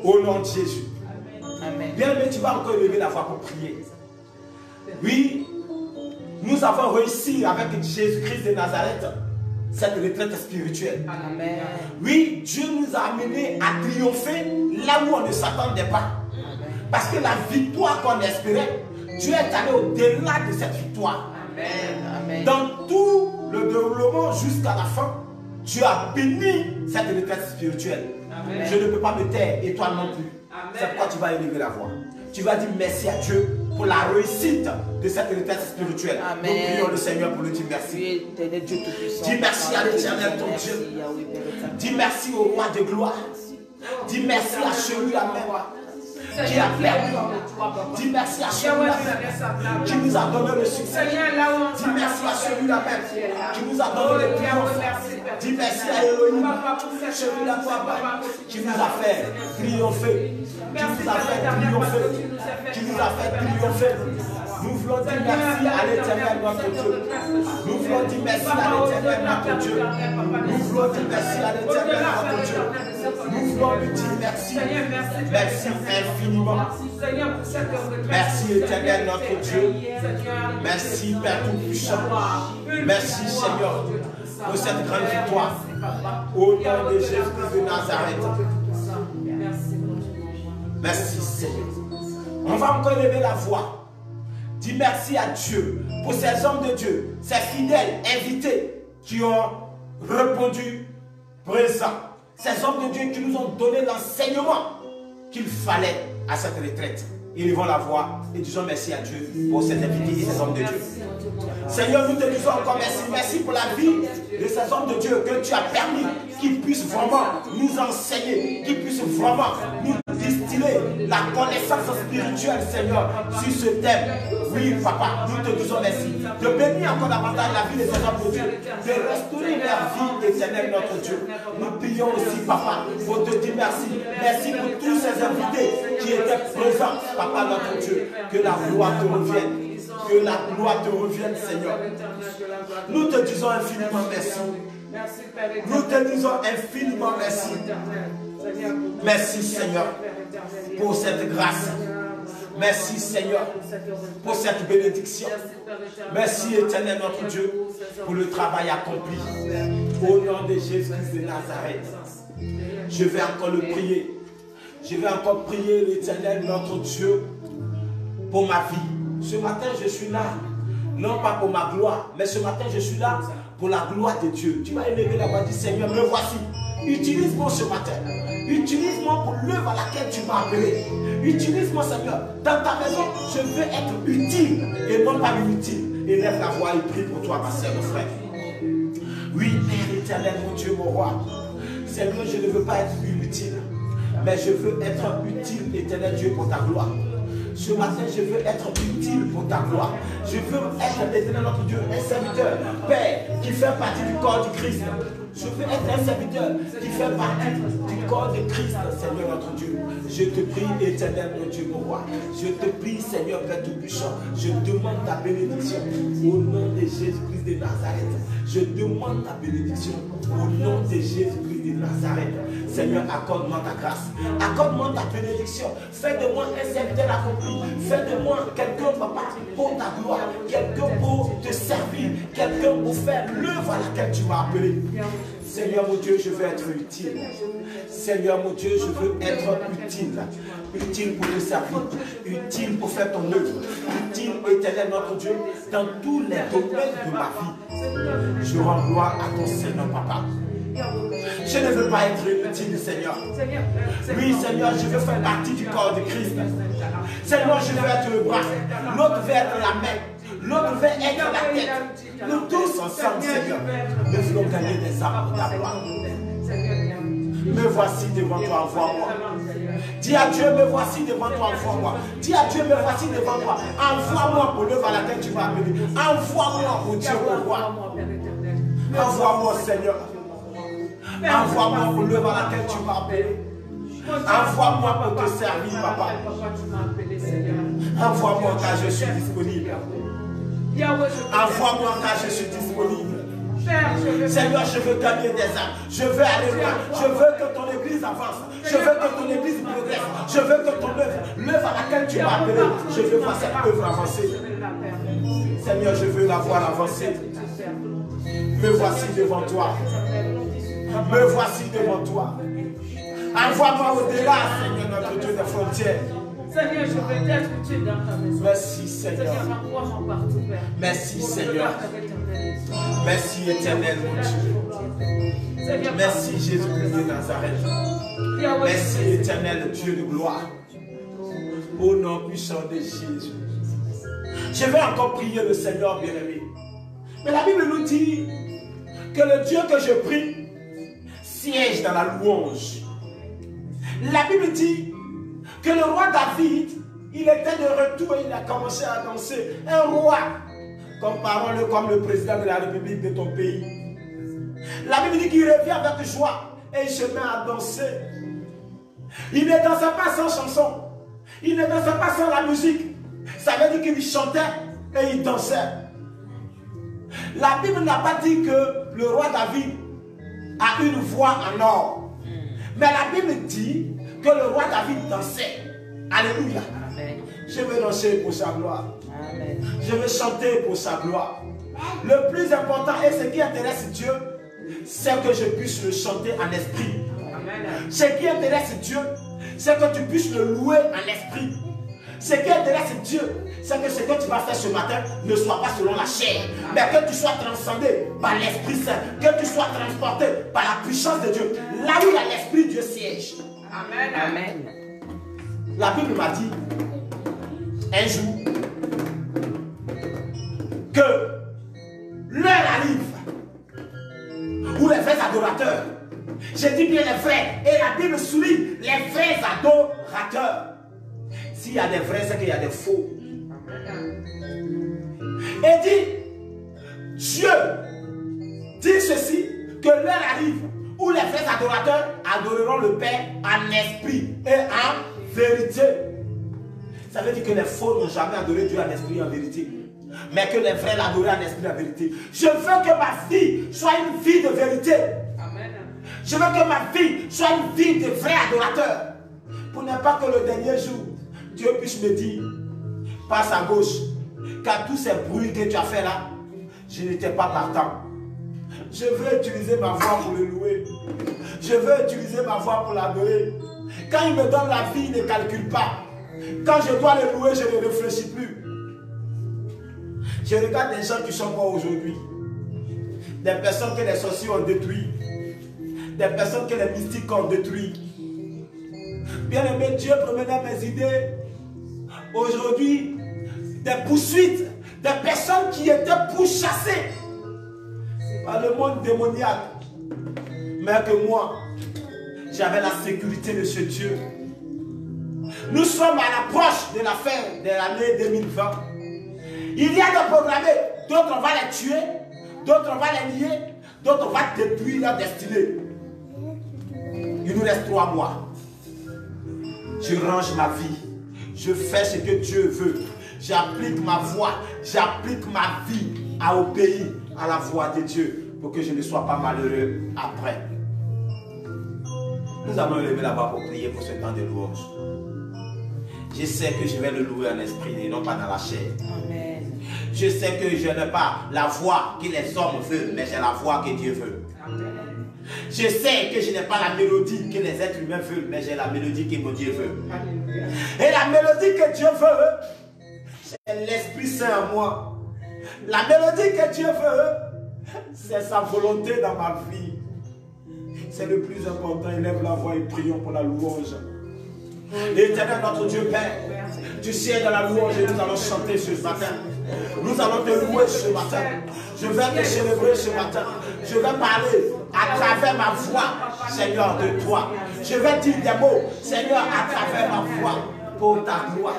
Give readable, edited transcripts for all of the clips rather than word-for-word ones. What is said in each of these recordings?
Au nom de Jésus. Amen. Bien aimé, tu vas encore lever la voix pour prier. Oui, nous avons réussi avec Jésus-Christ de Nazareth cette retraite spirituelle. Amen. Oui, Dieu nous a amenés à triompher là où on ne s'attendait pas. Parce que la victoire qu'on espérait, Dieu est allé au-delà de cette victoire. Amen. Amen. Dans tout le déroulement jusqu'à la fin, Dieu a béni cette retraite spirituelle. Amen. Je ne peux pas me taire et toi non plus. C'est pourquoi tu vas élever la voix. Tu vas dire merci à Dieu pour la réussite de cette retraite spirituelle. Amen. Nous prions le Seigneur pour le dire merci. Dis merci à l'Éternel ton Dieu. Dis merci au roi de gloire. Dis merci à celui la même qui a permis. Dis merci à celui la même qui nous a donné le succès. Dis merci à celui la même qui nous a donné le triomphe. Dis merci à Elohim, celui-là qui nous a fait triompher. Qui nous a fait triompher. Qui nous a fait triompher. Nous voulons dire merci à l'Éternel notre Dieu. Nous voulons dire merci à l'Éternel notre Dieu. Nous voulons dire merci à l'Éternel notre Dieu. Nous voulons lui dire merci. Merci infiniment. Merci Éternel notre Dieu. Merci Père Tout-Puissant. Merci Seigneur pour cette grande victoire. Au nom de Jésus de Nazareth. Merci Seigneur. On va encore lever la voix. Dis merci à Dieu pour ces hommes de Dieu, ces fidèles invités qui ont répondu présent. Ces hommes de Dieu qui nous ont donné l'enseignement qu'il fallait à cette retraite. Élevons la voix et disons merci à Dieu pour ces invités et ces hommes de Dieu. Seigneur, nous te disons encore merci. Merci pour la vie de ces hommes de Dieu que tu as permis qu'ils puissent vraiment nous enseigner, qu'ils puissent vraiment nous distiller la connaissance spirituelle, Seigneur, sur ce thème. Oui, Papa, nous te disons merci. De bénir encore davantage la vie de ces hommes de Dieu, de restaurer leur vie éternelle, notre Dieu. Nous prions aussi, Papa, pour te dire merci. Merci pour tous ces invités qui étaient présents, Papa, notre Dieu. Que la gloire te revienne. Que la gloire te revienne, Seigneur. Nous te disons infiniment merci. Nous te disons infiniment merci. Merci, Seigneur, pour cette grâce. Merci, Seigneur, pour cette bénédiction. Merci, Éternel, notre Dieu, pour le travail accompli. Au nom de Jésus-Christ de Nazareth, je vais encore le prier. Je vais encore prier l'Éternel, notre Dieu, pour ma vie. Ce matin, je suis là, non pas pour ma gloire, mais ce matin, je suis là pour la gloire de Dieu. Tu vas élever la voix, dis Seigneur, me voici. Utilise-moi ce matin. Utilise-moi pour l'œuvre à laquelle tu m'as appelé. Utilise-moi, Seigneur. Dans ta maison, je veux être utile et non pas inutile. Élève la voix et prie pour toi, ma sœur, mon frère. Oui, Père éternel, mon Dieu, mon roi. Seigneur, je ne veux pas être inutile, mais je veux être utile, éternel Dieu, pour ta gloire. Ce matin, je veux être utile pour ta gloire. Je veux être, éternel notre Dieu, un serviteur, Père, qui fait partie du corps du Christ. Je veux être un serviteur qui fait partie du corps de Christ, Seigneur notre Dieu. Je te prie, éternel mon Dieu, mon roi. Je te prie, Seigneur Père Tout-Puissant. Je demande ta bénédiction au nom de Jésus-Christ de Nazareth. Je demande ta bénédiction au nom de Jésus-Christ de Nazareth. Seigneur, accorde-moi ta grâce. Accorde-moi ta bénédiction. Fais de moi un serviteur accompli. Fais de moi quelqu'un, Papa, pour ta gloire. Quelqu'un pour te servir. Quelqu'un pour faire l'œuvre à laquelle tu m'as appelé. Seigneur mon Dieu, je veux être utile. Seigneur mon Dieu, je veux être utile. Utile pour te servir. Utile pour faire ton œuvre. Utile, éternel notre Dieu, dans tous les domaines de ma vie. Je rends gloire à ton Seigneur, Papa. Je ne veux pas être inutile, Seigneur. Oui, Seigneur, je veux faire partie du corps de Christ. Seigneur, je veux être le bras. L'autre veut être la main. L'autre veut être la tête. Nous tous ensemble, Seigneur, nous voulons gagner des âmes pour ta gloire. Me voici devant toi, envoie-moi. Dis à Dieu, me voici devant toi, envoie-moi. Dis à Dieu, me voici devant toi. Envoie-moi pour l'œuvre à laquelle tu m'as appelé. Envoie-moi pour Dieu, mon roi. Envoie-moi, Seigneur. Envoie-moi pour l'œuvre à laquelle tu m'as appelé. Envoie-moi pour te servir, Papa. Envoie-moi car je suis disponible. Envoie-moi car je suis disponible. Seigneur, je veux gagner des âmes. Je veux aller loin. Je veux que ton église avance. Je veux que ton église progresse. Je veux que ton œuvre, l'œuvre à laquelle tu m'as appelé, je veux voir cette œuvre avancer. Seigneur, je veux la voir avancer. Me voici devant toi. Me voici devant toi. Envoie-moi au-delà, Seigneur, notre Dieu des frontières. Seigneur, je veux être utile dans ta maison. Merci, Seigneur. Seigneur, envoie-moi partout, Père. Merci, Seigneur. Merci, éternel, mon Dieu. Merci, Jésus-Christ de Nazareth. Merci, éternel Dieu de gloire. Au nom puissant de Jésus. Je vais encore prier le Seigneur, bien-aimé. Mais la Bible nous dit que le Dieu que je prie siège dans la louange. La Bible dit que le roi David, il était de retour et il a commencé à danser. Un roi, comparons-le comme le président de la République de ton pays. La Bible dit qu'il revient avec joie et il se met à danser. Il ne dansait pas sans chanson. Il ne dansait pas sans la musique. Ça veut dire qu'il chantait et il dansait. La Bible n'a pas dit que le roi David a une voix en or. Mais la Bible dit que le roi David dansait. Alléluia. Amen. Je veux danser pour sa gloire. Amen. Je veux chanter pour sa gloire. Le plus important et ce qui intéresse Dieu, c'est que je puisse le chanter en esprit. Amen. Ce qui intéresse Dieu, c'est que tu puisses le louer en esprit. Ce qui intéresse Dieu, c'est que ce que tu vas faire ce matin ne soit pas selon la chair, mais que tu sois transcendé par l'Esprit Saint, que tu sois transporté par la puissance de Dieu. Là où il y a l'Esprit, Dieu siège. Amen. Amen. La Bible m'a dit un jour que l'heure arrive où les vrais adorateurs, je dis bien les vrais, et la Bible souligne les vrais adorateurs. S'il y a des vrais, c'est qu'il y a des faux. Et dit, Dieu dit ceci, que l'heure arrive où les vrais adorateurs adoreront le Père en esprit et en vérité. Ça veut dire que les faux n'ont jamais adoré Dieu en esprit et en vérité, mais que les vrais l'adorent en esprit et en vérité. Je veux que ma vie soit une vie de vérité. Amen. Je veux que ma vie soit une vie de vrais adorateurs. Pour ne pas que le dernier jour, Dieu puisse me dire, passe à gauche, car tous ces bruits que tu as fait là, je n'étais pas partant. Je veux utiliser ma voix pour le louer. Je veux utiliser ma voix pour l'adorer. Quand il me donne la vie, il ne calcule pas. Quand je dois le louer, je ne réfléchis plus. Je regarde des gens qui sont morts aujourd'hui. Des personnes que les sorciers ont détruites. Des personnes que les mystiques ont détruites. Bien aimé, Dieu promène mes idées. Aujourd'hui, des poursuites, des personnes qui étaient pourchassées par le monde démoniaque. Mais que moi, j'avais la sécurité de ce Dieu. Nous sommes à l'approche de la fin de l'année 2020. Il y a des programmés, d'autres on va les tuer, d'autres on va les lier, d'autres on va détruire leur destinée. Il nous reste 3 mois. Je range ma vie. Je fais ce que Dieu veut. J'applique ma voix. J'applique ma vie à obéir à la voix de Dieu pour que je ne sois pas malheureux après. Nous allons lever la voix pour prier pour ce temps de louange. Je sais que je vais le louer en esprit et non pas dans la chair. Amen. Je sais que je n'ai pas la voix que les hommes veulent, mais j'ai la voix que Dieu veut. Amen. Je sais que je n'ai pas la mélodie que les êtres humains veulent, mais j'ai la mélodie que mon Dieu veut. Alléluia. Et la mélodie que Dieu veut, c'est l'Esprit Saint en moi. La mélodie que Dieu veut, c'est sa volonté dans ma vie. C'est le plus important. Élève la voix et prions pour la louange. Éternel notre Dieu Père, tu sais dans la louange et nous allons chanter ce matin. Nous allons te louer ce matin. Je vais te célébrer ce matin. Je vais parler à travers ma voix, Seigneur, de toi. Je vais dire des mots, Seigneur, à travers ma voix, pour ta gloire.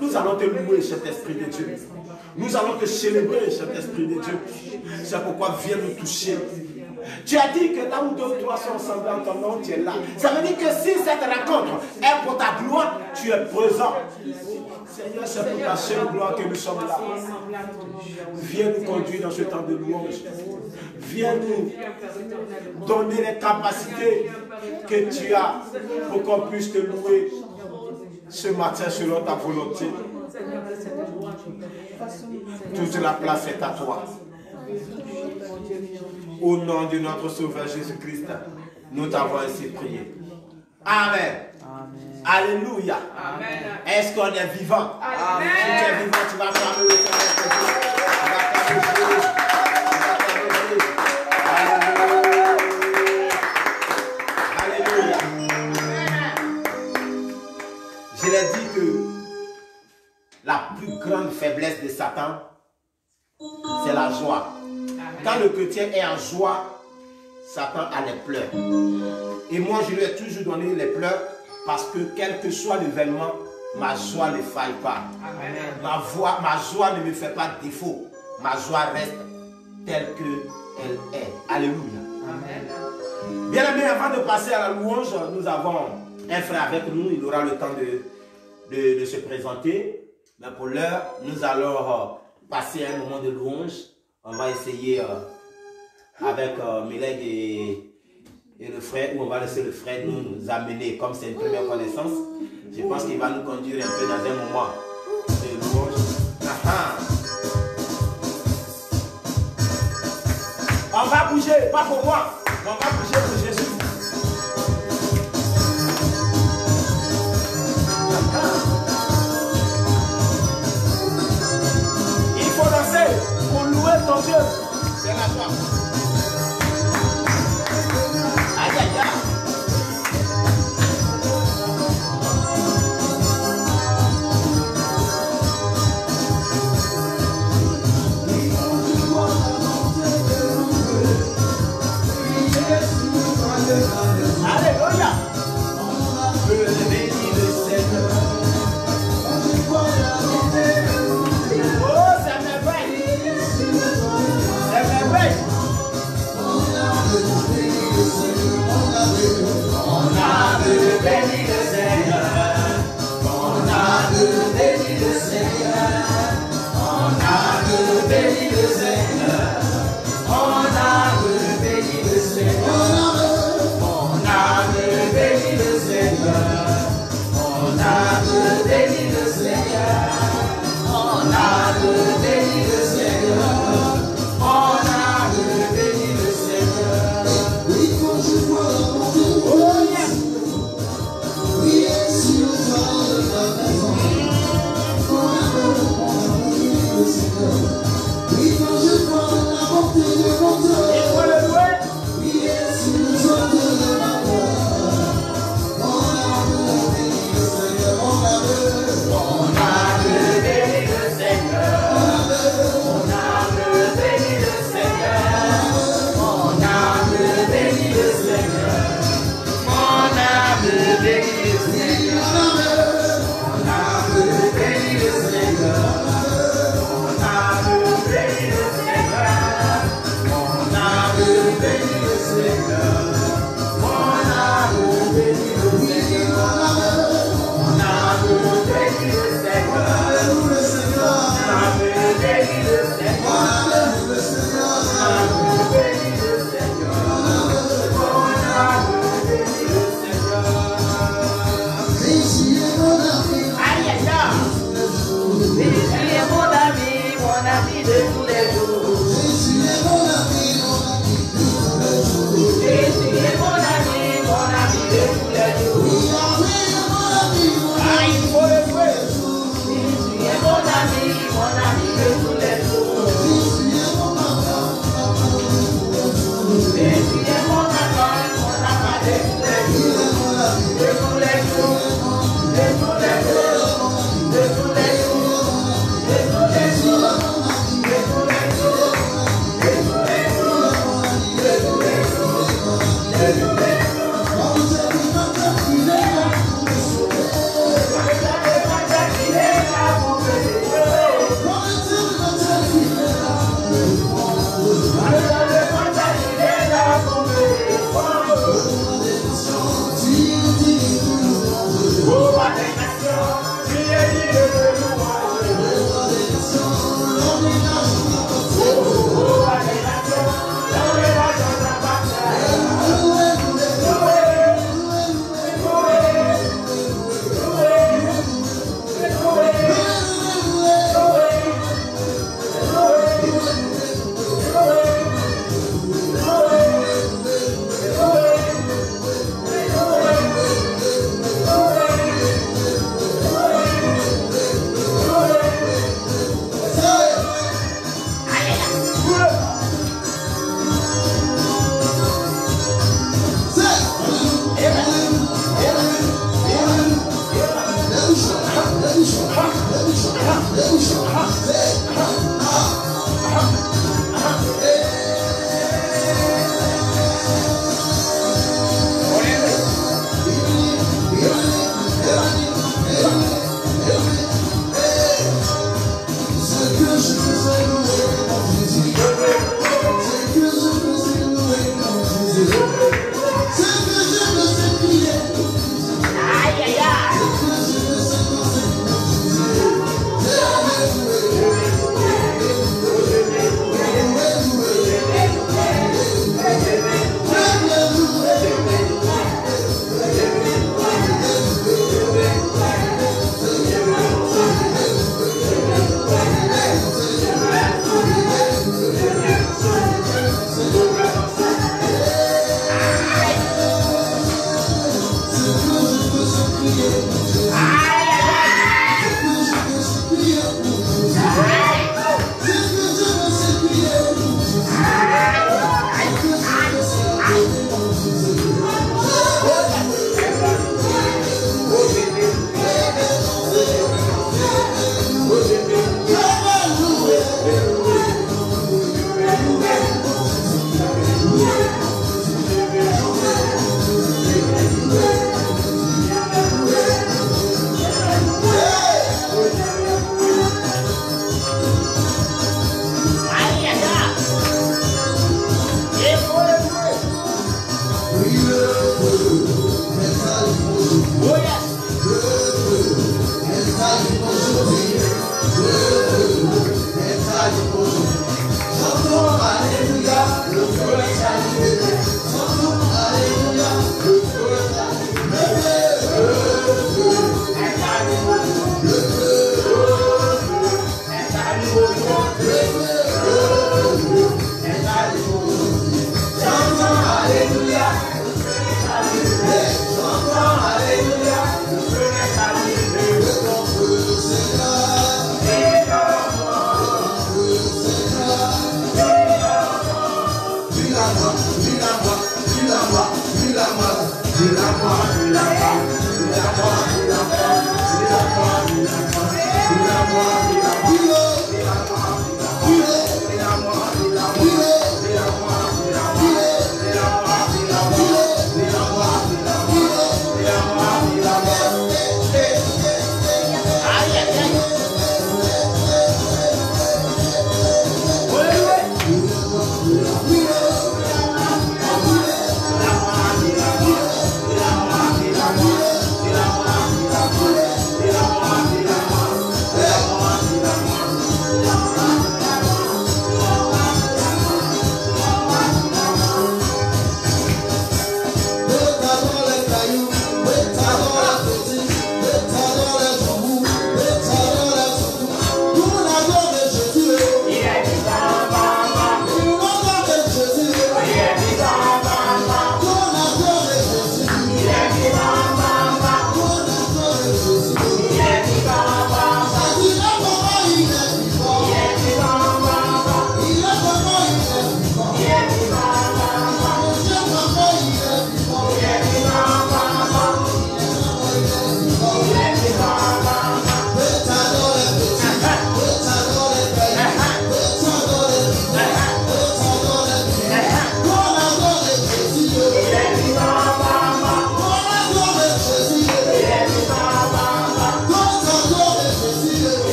Nous allons te louer, cet Esprit de Dieu. Nous allons te célébrer, cet Esprit de Dieu. C'est pourquoi viens nous toucher. Tu as dit que là où 2 ou 3 sont ensemble en ton nom, tu es là. Ça veut dire que si cette rencontre est pour ta gloire, tu tu es présent. Seigneur, c'est pour ta seule gloire que nous sommes là. Viens nous conduire dans ce temps de louange. Viens nous donner les capacités que tu as pour qu'on puisse te louer ce matin selon ta volonté. Toute la place est à toi. Au nom de notre Sauveur Jésus-Christ, nous t'avons ainsi prié. Amen. Alléluia. Est-ce qu'on est vivant? Amen. Si tu es vivant, tu vas acclamer le Seigneur. Alléluia. Je l'ai dit que la plus grande faiblesse de Satan, c'est la joie. Quand le chrétien est en joie, Satan a les pleurs. Et moi, je lui ai toujours donné les pleurs parce que quel que soit l'événement, ma joie ne faille pas. Ma joie ne me fait pas défaut. Ma joie reste telle qu'elle est. Alléluia. Bien aimé, avant de passer à la louange, nous avons un frère avec nous. Il aura le temps de se présenter. Mais pour l'heure, nous allons passer un moment de louange. On va essayer avec Méleg et le frère, ou on va laisser le frère nous amener, comme c'est une première connaissance. Je pense qu'il va nous conduire un peu dans un moment de louange. On va bouger, pas pour moi, on va bouger pour Jésus. Il faut danser pour louer ton Dieu. C'est la joie. Aïe, aïe, aïe. Alléluia. Bénis le Seigneur. Oh, c'est merveille. C'est merveille. On a béni le Seigneur. On a béni le Seigneur. On a béni le Seigneur. On a béni le Seigneur. On a béni le Seigneur. On a béni le Seigneur. On a béni le Seigneur. On a béni le Seigneur. On a béni le Seigneur. Oui, quand je vois mon Dieu, oh yes. Oui, sur le toit de la maison. On a béni le Seigneur. Oui, quand je vois la portée de mon Dieu. Il faut le louer. Oui, sur le toit de la maison. On a béni le Seigneur. On a béni le Seigneur. On a béni le Seigneur. On a béni le Seigneur. On a béni le Seigneur. On a béni le Seigneur. On a béni le Seigneur. On a béni le Seigneur. On a béni le Seigneur. On a béni le Seigneur. Oh yes. Alléluia.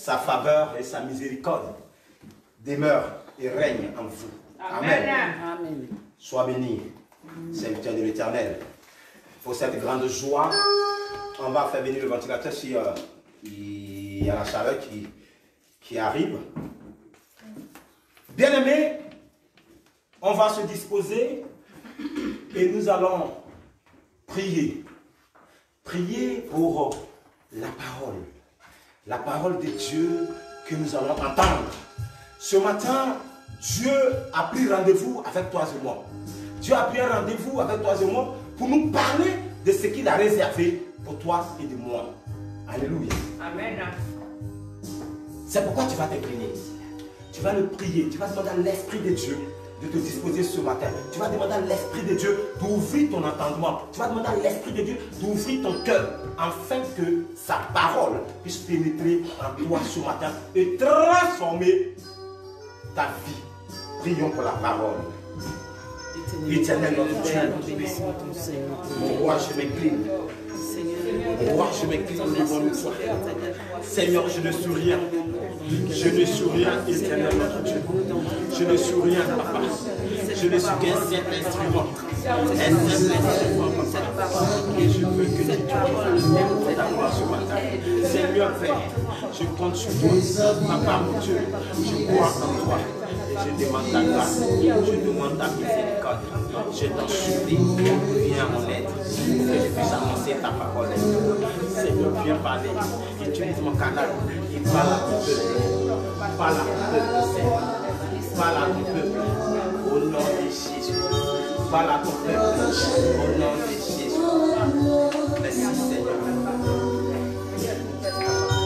sa faveur et sa miséricorde demeurent et règnent en vous. Amen. Amen. Sois béni, serviteur de l'Éternel. Pour cette grande joie, on va faire venir le ventilateur si il y a la chaleur qui arrive. Bien-aimés, on va se disposer et nous allons prier. Prier pour la parole de Dieu que nous allons entendre. Ce matin, Dieu a pris rendez-vous avec toi et moi. Dieu a pris un rendez-vous avec toi et moi pour nous parler de ce qu'il a réservé pour toi et de moi. Alléluia. Amen. C'est pourquoi tu vas t'imprimer. Tu vas le prier. Tu vas demander à l'Esprit de Dieu de te disposer ce matin. Tu vas demander à l'Esprit de Dieu d'ouvrir ton entendement. Tu vas demander à l'Esprit de Dieu d'ouvrir ton cœur afin que sa parole puisse pénétrer en toi ce matin et transformer ta vie. Prions pour la parole. Éternel notre Père, mon roi, je m'incline. Mon roi, je m'incline devant toi. Seigneur, je ne suis rien. Je ne suis rien, éternel notre Dieu. Je ne suis rien, papa. Je ne suis qu'un simple instrument. Un simple instrument, papa. Et je veux que tu parles d'avoir ce matin. Seigneur, Père, je compte sur toi. Papa, mon Dieu, je crois en toi. Je demande ta grâce, je demande ta miséricorde. Je t'en supplie, viens à mon aide pour que je puisse annoncer ta parole. Seigneur, viens parler. Utilise mon canal. Il parle à ton peuple. Parle à ton peuple, Seigneur. Parle à ton peuple. Au nom de Jésus. Parle à ton peuple. Au nom de Jésus. Merci, Seigneur.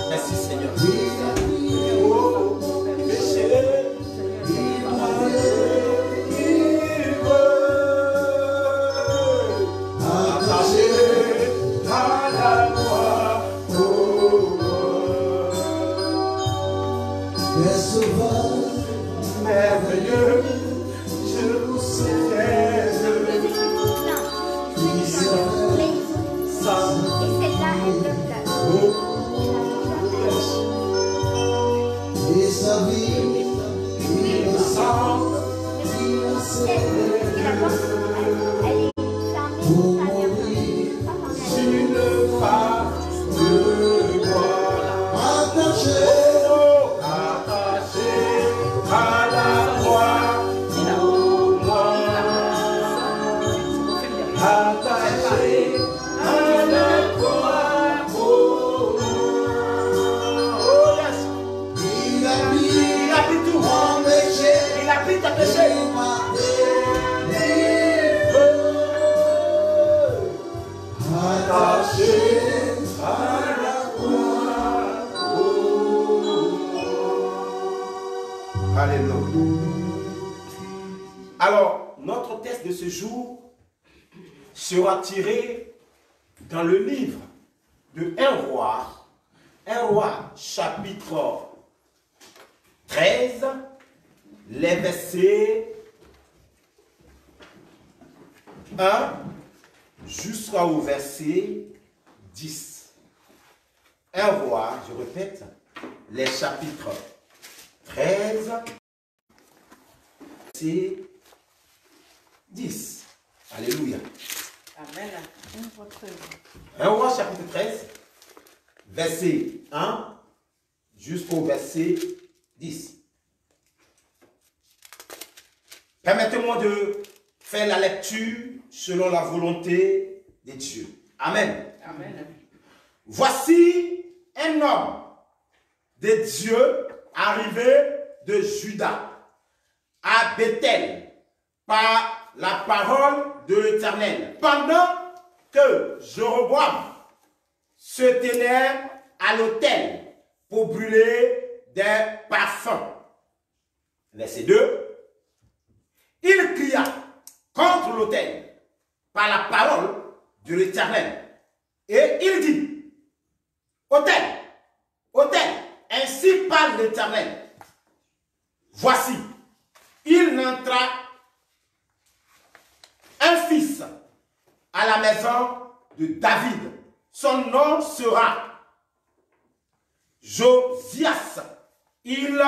Merci, Seigneur. Oh, péché. Merveilleux, je vous souviens Et sa vie, innocent, pour mourir, une face de gloire, attaché à la croix, pour moi, attaché à la croix, pour moi. Oh yes, il a pris tout, mon péché, il a pris ta péché. il m'a Attaché à la croix. Alléluia. Alors, notre texte de ce jour sera tiré dans le livre de 1 roi chapitre 13, les versets 1 jusqu'au verset 10. 1 roi, je répète, les chapitres 13, verset 10. Alléluia. Amen. 1 roi chapitre 13, verset 1 jusqu'au verset 10. Permettez-moi de faire la lecture selon la volonté de Dieu. Amen. Amen. Voici un homme de Dieu arrivé de Juda à Bethel par la parole de l'Éternel. Pendant que Jéroboam se tenait à l'autel pour brûler des parfums. Verset 2. Il cria contre l'autel par la parole de l'Éternel. Et il dit, autel, autel, ainsi parle l'Éternel. Voici, il n'entra un fils à la maison de David. Son nom sera Josias, il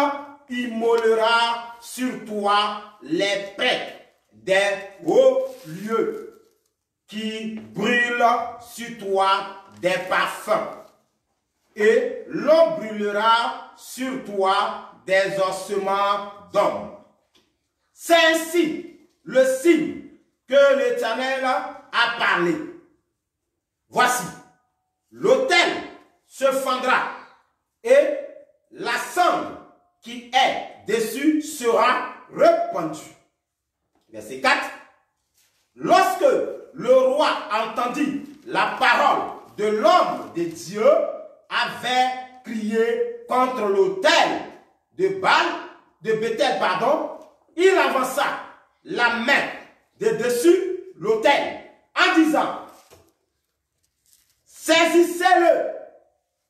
immolera sur toi les prêtres des hauts lieux qui brûlent sur toi des parfums. Et l'on brûlera sur toi des ossements d'hommes. C'est ainsi le signe que l'Éternel a parlé. Voici, l'autel se fendra et la cendre qui est dessus sera répandue. Verset 4. Lorsque le roi entendit la parole de l'homme de Dieu, avait crié contre l'autel de Béthel, il avança la main de dessus l'autel en disant, saisissez-le.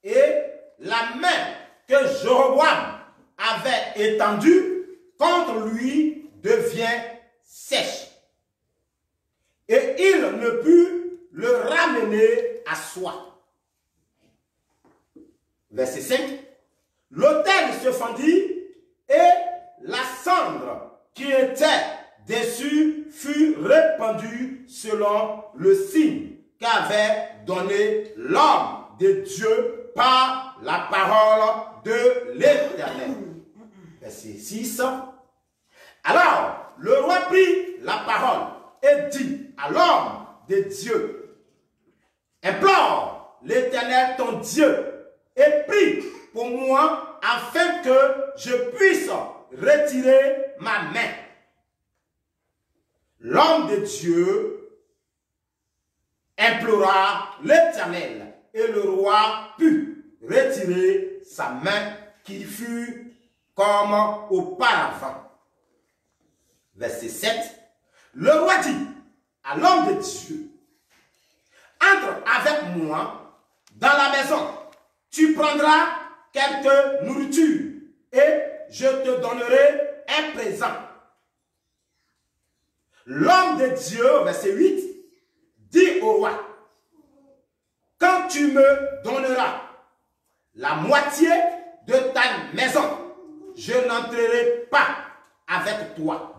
Et la main que Jéroboam avait étendue contre lui devient sèche. Et il ne put le ramener à soi. Verset 5. L'autel se fendit et la cendre qui était dessus fut répandue selon le signe qu'avait donné l'homme de Dieu par la parole de l'Éternel. Verset 6. Alors le roi prit la parole et dit à l'homme de Dieu, implore l'Éternel ton Dieu et prie pour moi afin que je puisse retirer ma main. L'homme de Dieu implora l'Éternel et le roi put retirer sa main qui fut comme auparavant. Verset 7. Le roi dit à l'homme de Dieu, entre avec moi dans la maison. Tu prendras quelque nourriture et je te donnerai un présent. L'homme de Dieu, verset 8, dit au roi, quand tu me donneras la moitié de ta maison, je n'entrerai pas avec toi.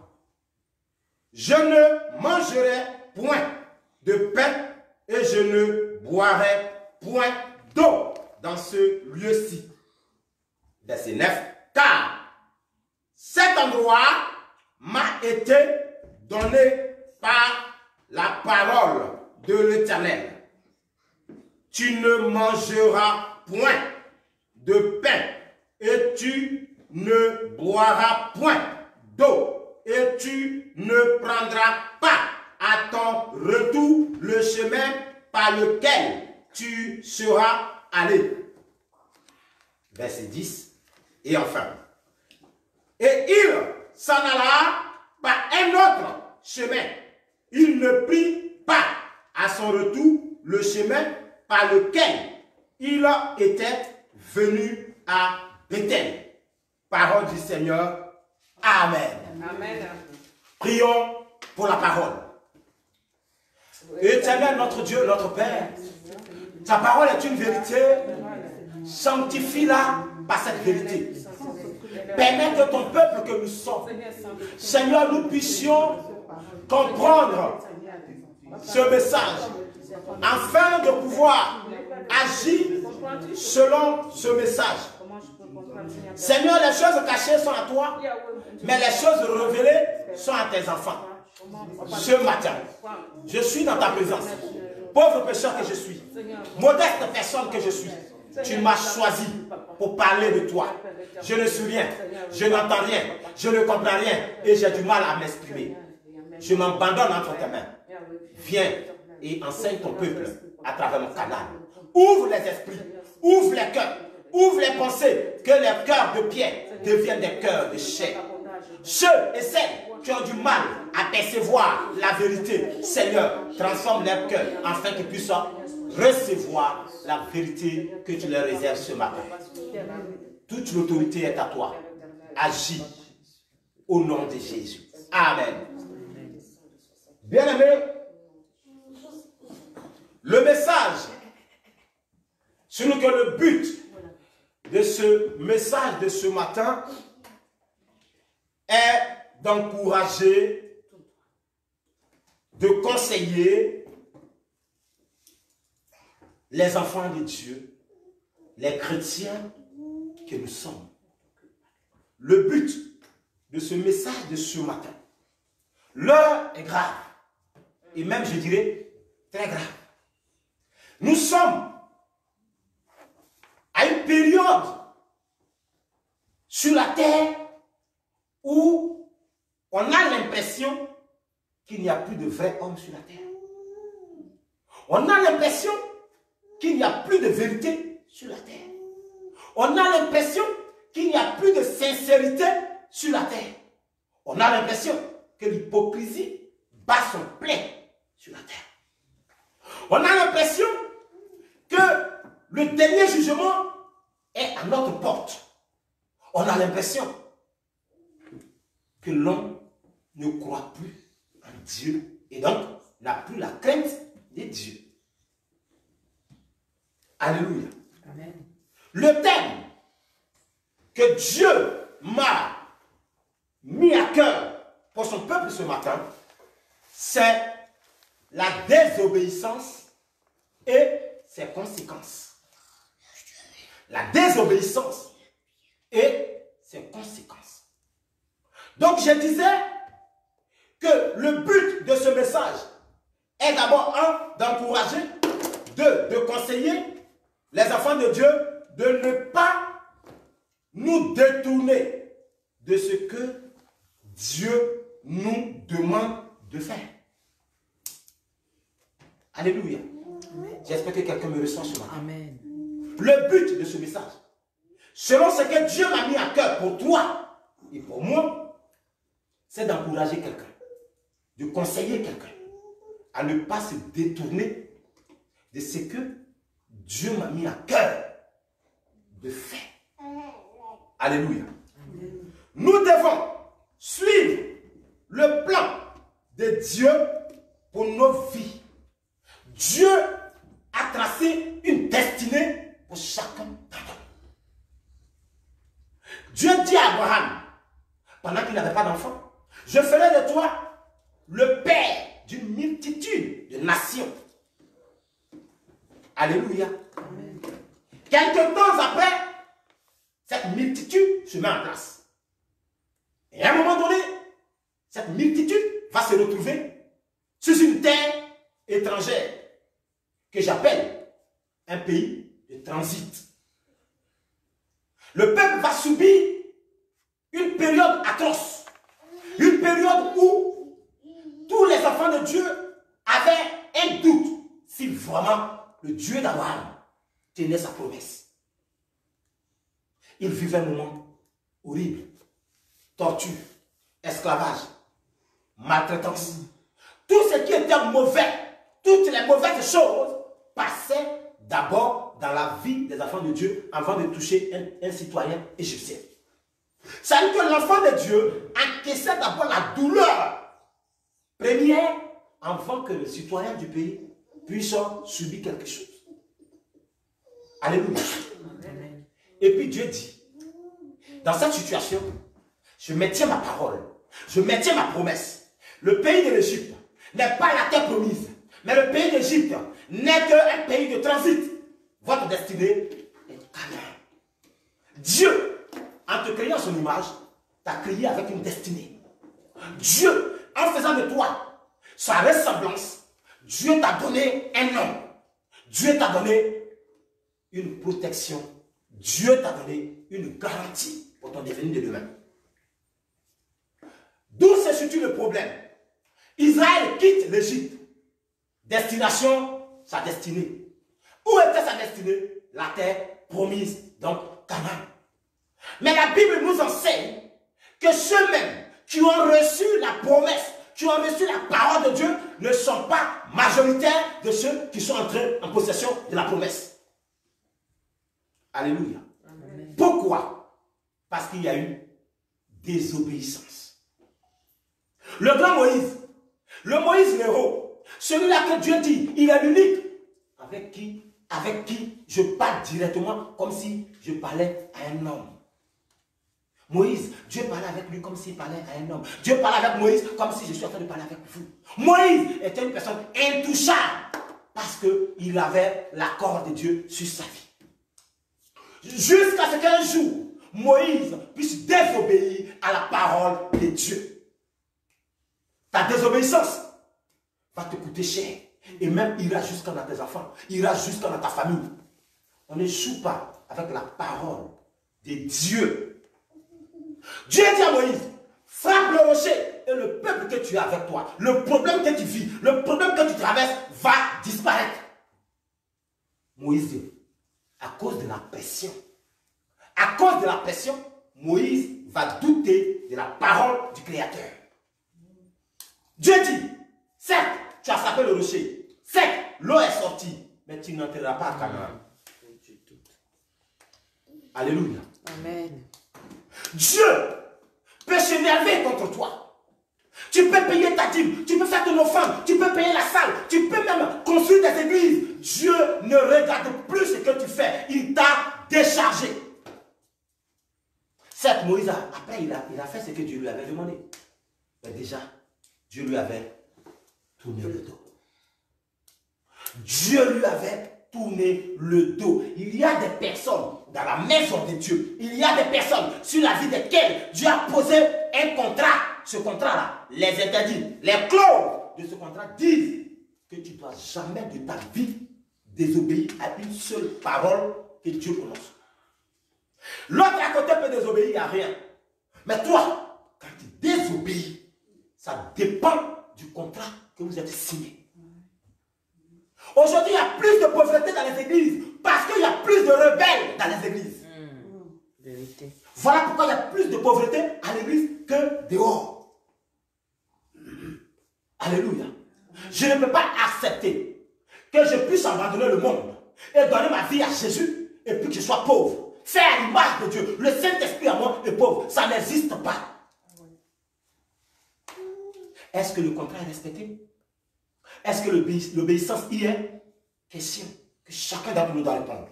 Je ne mangerai point de pain et je ne boirai point d'eau dans ce lieu-ci. Verset 9. Car cet endroit m'a été donné par la parole de l'Éternel. Tu ne mangeras point de pain et tu ne boiras point d'eau et tu ne prendras pas à ton retour le chemin par lequel tu seras allé. Verset 10. Et enfin. Et il s'en alla par un autre chemin. Il ne prit pas à son retour le chemin par lequel il était venu à Béthel. Parole du Seigneur. Amen. Amen. Prions pour la parole. Éternel, notre Dieu, notre Père, ta parole est une vérité. Sanctifie-la par cette vérité. Permets que ton peuple que nous sommes, Seigneur, nous puissions comprendre ce message afin de pouvoir agir selon ce message. Seigneur, les choses cachées sont à toi, mais les choses révélées sont à tes enfants. Ce matin, je suis dans ta présence. Pauvre pécheur que je suis, modeste personne que je suis, tu m'as choisi pour parler de toi. Je ne suis rien, je n'entends rien, je ne comprends rien et j'ai du mal à m'exprimer. Je m'abandonne entre tes mains. Viens et enseigne ton peuple à travers mon canal. Ouvre les esprits, ouvre les cœurs, ouvre les pensées, que les cœurs de pierre deviennent des cœurs de chair. Ceux et celles qui ont du mal à percevoir la vérité, Seigneur, transforme leurs cœurs afin qu'ils puissent recevoir la vérité que tu leur réserves ce matin. Toute l'autorité est à toi. Agis au nom de Jésus. Amen. Bien-aimés, le message, c'est que le but de ce message de ce matin est d'encourager, de conseiller les enfants de Dieu, les chrétiens que nous sommes. Le but de ce message de ce matin, l'heure est grave, et même je dirais très grave. Nous sommes à une période sur la terre où on a l'impression qu'il n'y a plus de vrais hommes sur la terre. On a l'impression qu'il n'y a plus de vérité sur la terre. On a l'impression qu'il n'y a plus de sincérité sur la terre. On a l'impression que l'hypocrisie bat son plein sur la terre. On a l'impression que le dernier jugement est à notre porte. On a l'impression que l'homme ne croit plus en Dieu et donc n'a plus la crainte de Dieu. Alléluia. Amen. Le thème que Dieu m'a mis à cœur pour son peuple ce matin, c'est la désobéissance et ses conséquences. La désobéissance et ses conséquences. Donc je disais que le but de ce message est d'abord, un, d'encourager, deux, de conseiller les enfants de Dieu de ne pas nous détourner de ce que Dieu nous demande de faire. Alléluia. J'espère que quelqu'un me reçoit ce matin. Amen. Le but de ce message, selon ce que Dieu m'a mis à cœur pour toi et pour moi, c'est d'encourager quelqu'un, de conseiller quelqu'un à ne pas se détourner de ce que Dieu m'a mis à cœur de faire. Alléluia. Amen. Nous devons suivre le plan de Dieu pour nos vies. Dieu a tracé une destinée pour chacun d'entre nous. Dieu dit à Abraham, pendant qu'il n'avait pas d'enfant, je ferai de toi le père d'une multitude de nations. Alléluia. Amen. Quelques temps après, cette multitude se met en place. Et à un moment donné, cette multitude va se retrouver sur une terre étrangère que j'appelle un pays de transit. Le peuple va subir une période atroce. Une période où tous les enfants de Dieu avaient un doute si vraiment le Dieu d'Abraham tenait sa promesse. Ils vivaient un moment horrible. Torture, esclavage, maltraitance. Tout ce qui était mauvais, toutes les mauvaises choses passaient d'abord dans la vie des enfants de Dieu avant de toucher un citoyen égyptien. Ça veut dire que l'enfant de Dieu encaissait d'abord la douleur première avant que le citoyen du pays puisse subir quelque chose. Alléluia. Amen. Et puis Dieu dit, dans cette situation, je maintiens ma parole, je maintiens ma promesse. Le pays de l'Égypte n'est pas la terre promise, mais le pays d'Égypte n'est qu'un pays de transit. Votre destinée est Canaan. Dieu, en te créant son image, t'a créé avec une destinée. Dieu, en faisant de toi sa ressemblance, Dieu t'a donné un nom. Dieu t'a donné une protection. Dieu t'a donné une garantie pour ton devenir de demain. D'où se situe le problème? Israël quitte l'Égypte. Destination, sa destinée. Où était sa destinée? La terre promise, donc Canaan. Mais la Bible nous enseigne que ceux-mêmes qui ont reçu la promesse, qui ont reçu la parole de Dieu, ne sont pas majoritaires de ceux qui sont entrés en possession de la promesse. Alléluia. Amen. Pourquoi? Parce qu'il y a eu désobéissance. Le grand Moïse, le Moïse l'héros, celui-là que Dieu dit, il est l'unique, avec qui avec qui je parle directement comme si je parlais à un homme. Moïse, Dieu parlait avec lui comme s'il parlait à un homme. Dieu parlait avec Moïse comme si je suis en train de parler avec vous. Moïse était une personne intouchable parce qu'il avait l'accord de Dieu sur sa vie. Jusqu'à ce qu'un jour, Moïse puisse désobéir à la parole de Dieu. Ta désobéissance va te coûter cher. Et même ira jusqu'à dans tes enfants, ira jusqu'à dans ta famille. On ne joue pas avec la parole de Dieu. Dieu dit à Moïse, frappe le rocher et le peuple que tu as avec toi, le problème que tu vis, le problème que tu traverses va disparaître. Moïse dit, à cause de la pression, Moïse va douter de la parole du Créateur. Dieu dit, certes, tu as frappé le rocher, certes, l'eau est sortie, mais tu n'entreras pas à Canaan. Alléluia. Amen. Dieu peut s'énerver contre toi. Tu peux payer ta dîme, tu peux faire ton offrande, tu peux payer la salle, tu peux même construire des églises. Dieu ne regarde plus ce que tu fais. Il t'a déchargé. Certes, Moïse, après, il a fait ce que Dieu lui avait demandé. Mais déjà, Dieu lui avait tourné le dos. Dieu lui avait tourné le dos. Il y a des personnes dans la maison de Dieu. Il y a des personnes sur la vie desquelles Dieu a posé un contrat. Ce contrat-là, les interdits, les clauses de ce contrat disent que tu ne dois jamais de ta vie désobéir à une seule parole que Dieu prononce. L'autre à côté peut désobéir à rien. Mais toi, quand tu désobéis, ça dépend du contrat que vous êtes signé. Aujourd'hui, il y a plus de pauvreté dans les églises parce qu'il y a plus de rebelles dans les églises. Vérité. Voilà pourquoi il y a plus de pauvreté à l'église que dehors. Alléluia. Je ne peux pas accepter que je puisse abandonner le monde et donner ma vie à Jésus et puis que je sois pauvre. Faire à l'image de Dieu. Le Saint-Esprit à moi est pauvre. Ça n'existe pas. Est-ce que le contrat est respecté? Est-ce que l'obéissance y est? Question que chacun d'entre nous doit répondre.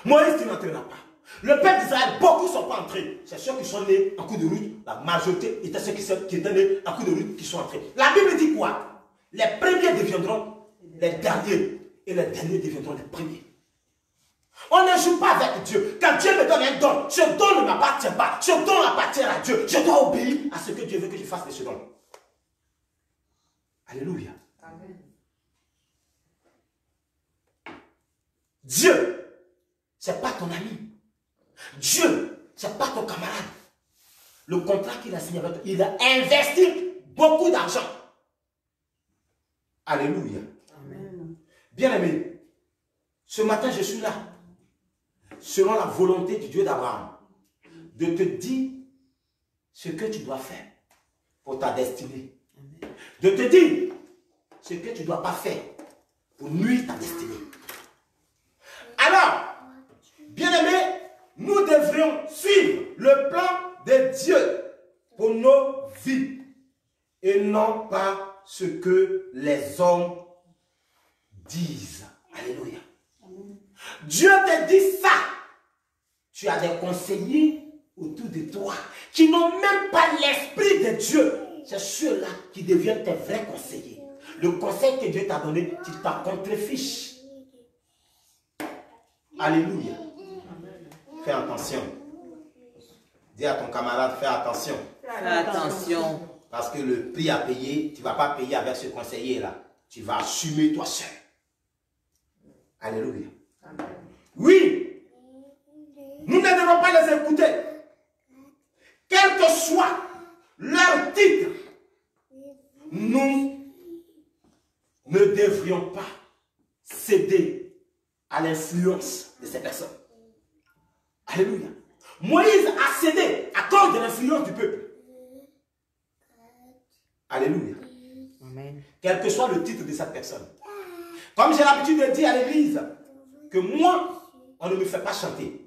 Moïse, tu n'entreras pas. Le peuple d'Israël, beaucoup ne sont pas entrés. C'est ceux qui sont nés en coup de route. La majorité étaient ceux qui étaient nés en coup de route qui sont entrés. La Bible dit quoi? Les premiers deviendront les derniers. Et les derniers deviendront les premiers. On ne joue pas avec Dieu. Quand Dieu me donne un don, ce don ne m'appartient pas. Ce don appartient à Dieu. Je dois obéir à ce que Dieu veut que je fasse de ce don. Alléluia. Amen. Dieu, ce n'est pas ton ami. Dieu, ce n'est pas ton camarade. Le contrat qu'il a signé avec toi, il a investi beaucoup d'argent. Alléluia. Amen. Bien-aimé, ce matin, je suis là, selon la volonté du Dieu d'Abraham, de te dire ce que tu dois faire pour ta destinée. De te dire ce que tu ne dois pas faire pour nuire ta destinée. Alors, bien-aimés, nous devrions suivre le plan de Dieu pour nos vies et non pas ce que les hommes disent. Alléluia. Dieu te dit ça. Tu as des conseillers autour de toi qui n'ont même pas l'esprit de Dieu. C'est ceux-là qui deviennent tes vrais conseillers. Le conseil que Dieu t'a donné, tu t'en contrefiches. Alléluia. Fais attention. Dis à ton camarade, fais attention. Fais attention. Parce que le prix à payer, tu ne vas pas payer avec ce conseiller-là. Tu vas assumer toi seul. Alléluia. Oui, nous ne devons pas les écouter. Quel que soit leur titre, nous ne devrions pas céder à l'influence de ces personnes. Alléluia. Moïse a cédé à cause de l'influence du peuple. Alléluia. Amen. Quel que soit le titre de cette personne. Comme j'ai l'habitude de dire à l'église, que moi, on ne me fait pas chanter.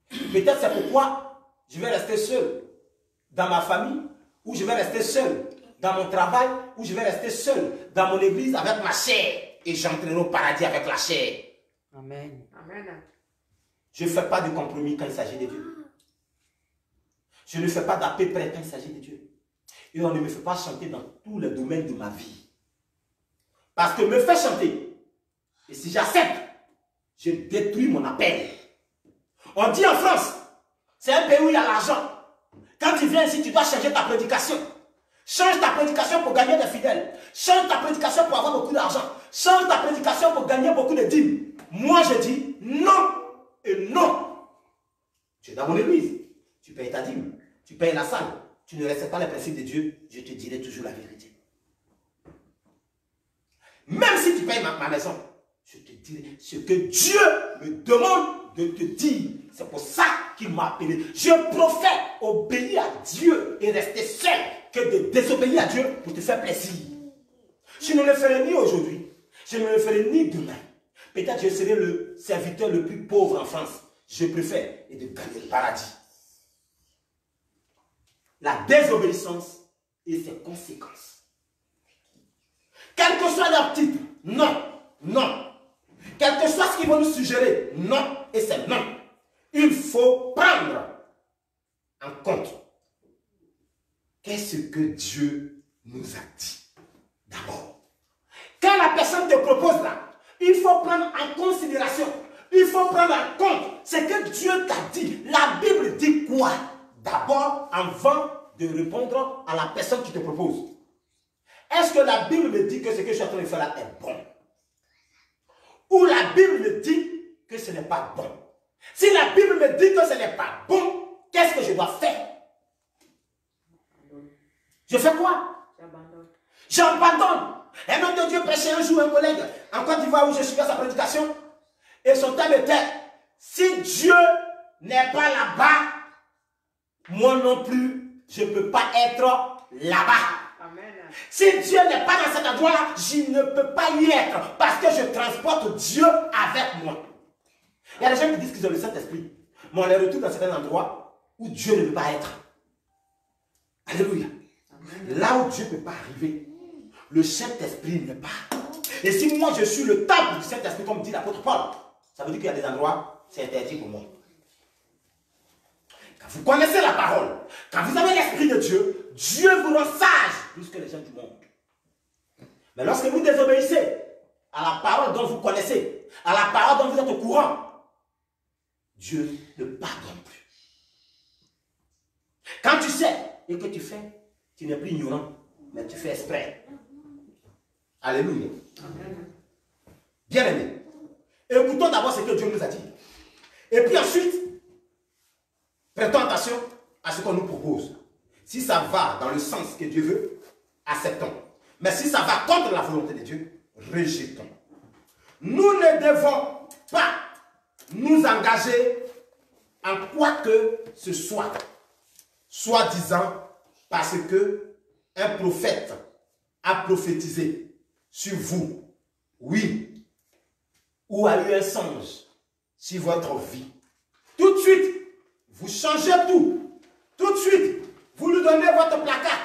Peut-être c'est pourquoi je vais rester seul dans ma famille, ou je vais rester seul dans mon travail, ou je vais rester seul dans mon église avec ma chair. et j'entrerai au paradis avec la chair. Amen. Amen. Je ne fais pas de compromis quand il s'agit de Dieu. Je ne fais pas d'à peu près quand il s'agit de Dieu. Et on ne me fait pas chanter dans tous les domaines de ma vie. Parce que me fait chanter. Et si j'accepte, je détruis mon appel. On dit en France, c'est un pays où il y a l'argent. Quand tu viens ici, tu dois changer ta prédication. Change ta prédication pour gagner des fidèles. Change ta prédication pour avoir beaucoup d'argent. Change ta prédication pour gagner beaucoup de dîmes. Moi, je dis non et non. Tu es dans mon église. Tu payes ta dîme. Tu payes la salle. Tu ne respectes pas les principes de Dieu. Je te dirai toujours la vérité. Même si tu payes ma maison, je te dirai ce que Dieu me demande de te dire. C'est pour ça qu'il m'a appelé. Je préfère obéir à Dieu et rester seul que de désobéir à Dieu pour te faire plaisir. Je ne le ferai ni aujourd'hui. Je ne le ferai ni demain. Peut-être que je serai le serviteur le plus pauvre en France. Je préfère et de gagner le paradis. La désobéissance et ses conséquences. Quel que soit leur titre, non, non. Quel que soit ce qu'ils vont nous suggérer, non, et c'est non. Il faut prendre en compte qu'est-ce que Dieu nous a dit. D'abord, quand la personne te propose là, il faut prendre en considération, il faut prendre en compte ce que Dieu t'a dit. La Bible dit quoi? D'abord, avant de répondre à la personne qui te propose. Est-ce que la Bible me dit que ce que je suis en train de faire là est bon? Ou la Bible me dit que ce n'est pas bon? Si la Bible me dit que ce n'est pas bon, qu'est-ce que je dois faire? Je fais quoi? J'abandonne. J'abandonne. Un homme de Dieu prêchait un jour un collègue en Côte d'Ivoire où je suivais sa prédication. Et son thème était, si Dieu n'est pas là-bas, moi non plus, je ne peux pas être là-bas. Amen. Si Dieu n'est pas dans cet endroit-là, je ne peux pas y être parce que je transporte Dieu avec moi. Il y a des gens qui disent qu'ils ont le Saint-Esprit, mais on les retrouve dans certains endroits où Dieu ne peut pas être. Alléluia. Amen. Là où Dieu ne peut pas arriver, le Saint-Esprit n'est pas. Et si moi je suis le temple du Saint-Esprit, comme dit l'apôtre Paul, ça veut dire qu'il y a des endroits, c'est interdit pour moi. Quand vous connaissez la parole, quand vous avez l'Esprit de Dieu, Dieu vous rend sage plus que les gens du monde. Mais lorsque vous désobéissez à la parole dont vous connaissez, à la parole dont vous êtes au courant, Dieu ne pardonne plus. Quand tu sais et que tu fais, tu n'es plus ignorant, mais tu fais exprès. Alléluia. Amen. Bien aimé, écoutons d'abord ce que Dieu nous a dit. Et puis ensuite, prêtons attention à ce qu'on nous propose. Si ça va dans le sens que Dieu veut, acceptons. Mais si ça va contre la volonté de Dieu, rejetons. Nous ne devons pas nous engager en quoi que ce soit, soi-disant parce que un prophète a prophétisé sur vous, oui, ou a eu un songe sur votre vie. Tout de suite, vous changez tout. Tout de suite, vous lui donnez votre placard.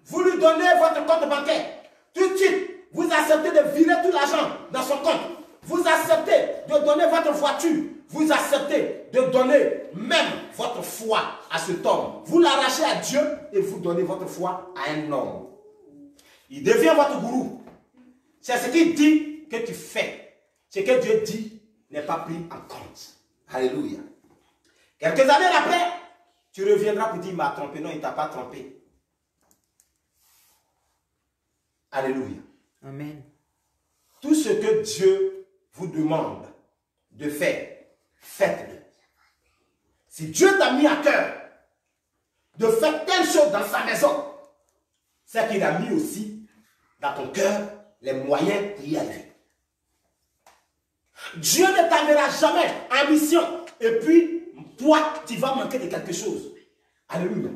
Vous lui donnez votre compte bancaire. Tout de suite, vous acceptez de virer tout l'argent dans son compte. Vous acceptez de donner votre voiture. Vous acceptez de donner même votre foi à cet homme. Vous l'arrachez à Dieu et vous donnez votre foi à un homme. Il devient votre gourou. C'est ce qu'il dit que tu fais. Ce que Dieu dit n'est pas pris en compte. Alléluia. Quelques années après, tu reviendras pour dire, il m'a trompé. Non, il ne t'a pas trompé. Alléluia. Amen. Tout ce que Dieu vous demande de faire, faites-le. Si Dieu t'a mis à cœur de faire telle chose dans sa maison, c'est qu'il a mis aussi dans ton cœur les moyens pour y arriver. Dieu ne t'enverra jamais en mission et puis toi, tu vas manquer de quelque chose. Alléluia.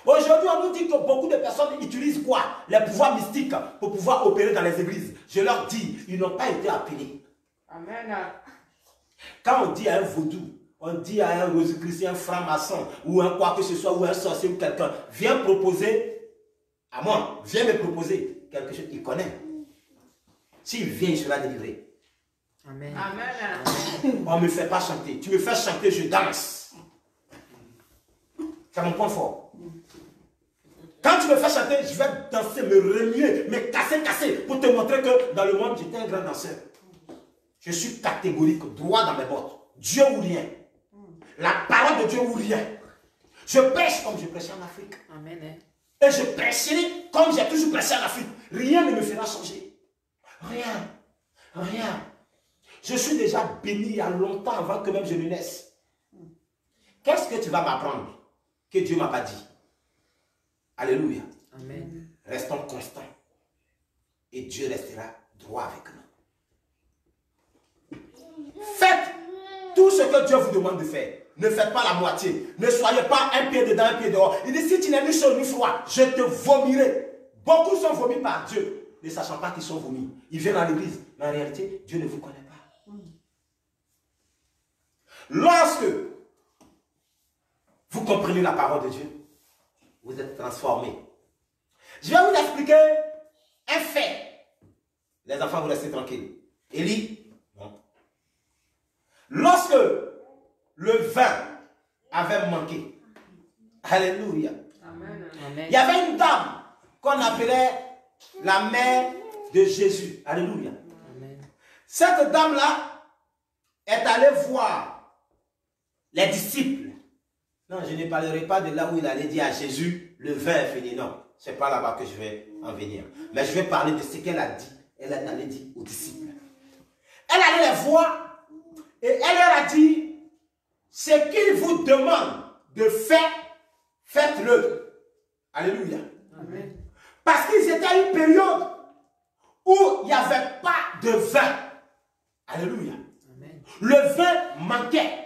Aujourd'hui, on nous dit que beaucoup de personnes utilisent quoi? Les pouvoirs mystiques pour pouvoir opérer dans les églises. Je leur dis, ils n'ont pas été appelés. Amen. Quand on dit à un vaudou, on dit à un rosicrucien, un franc-maçon, ou un quoi que ce soit, ou un sorcier ou quelqu'un, viens proposer à moi, viens me proposer quelque chose qu'il connaît. S'il vient, il sera délivré. Amen. On ne me fait pas chanter. Tu me fais chanter, je danse. C'est mon point fort. Quand tu me fais chanter, je vais danser, me remuer, me casser, pour te montrer que dans le monde, j'étais un grand danseur. Je suis catégorique, droit dans mes bottes. Dieu ou rien. La parole de Dieu ou rien. Je prêche comme je prêchais en Afrique. Amen. Et je prêcherai comme j'ai toujours prêché en Afrique. Rien ne me fera changer. Rien. Rien. Je suis déjà béni il y a longtemps avant que même je ne naisse. Qu'est-ce que tu vas m'apprendre que Dieu ne m'a pas dit? Alléluia. Amen. Restons constants. Et Dieu restera droit avec nous. Faites tout ce que Dieu vous demande de faire. Ne faites pas la moitié. Ne soyez pas un pied dedans, un pied dehors. Il dit, si tu n'es ni chaud ni froid, je te vomirai. Beaucoup sont vomis par Dieu, ne sachant pas qu'ils sont vomis. Ils viennent à l'église, mais en réalité, Dieu ne vous connaît pas. Lorsque vous comprenez la parole de Dieu, vous êtes transformés. Je vais vous expliquer un fait. Les enfants, vous restez tranquilles. Élie, non. Lorsque le vin avait manqué, alléluia. Amen. Il y avait une dame qu'on appelait la mère de Jésus. Alléluia. Amen. Cette dame-là est allée voir les disciples. Non, je ne parlerai pas de là où il allait dire à Jésus, le vin est fini. Non, ce n'est pas là-bas que je vais en venir. Mais je vais parler de ce qu'elle a dit. Elle allait dire aux disciples. Elle allait les voir et elle leur a dit, ce qu'il vous demande de faire, faites-le. Alléluia. Amen. Parce qu'ils étaient à une période où il n'y avait pas de vin. Alléluia. Amen. Le vin manquait.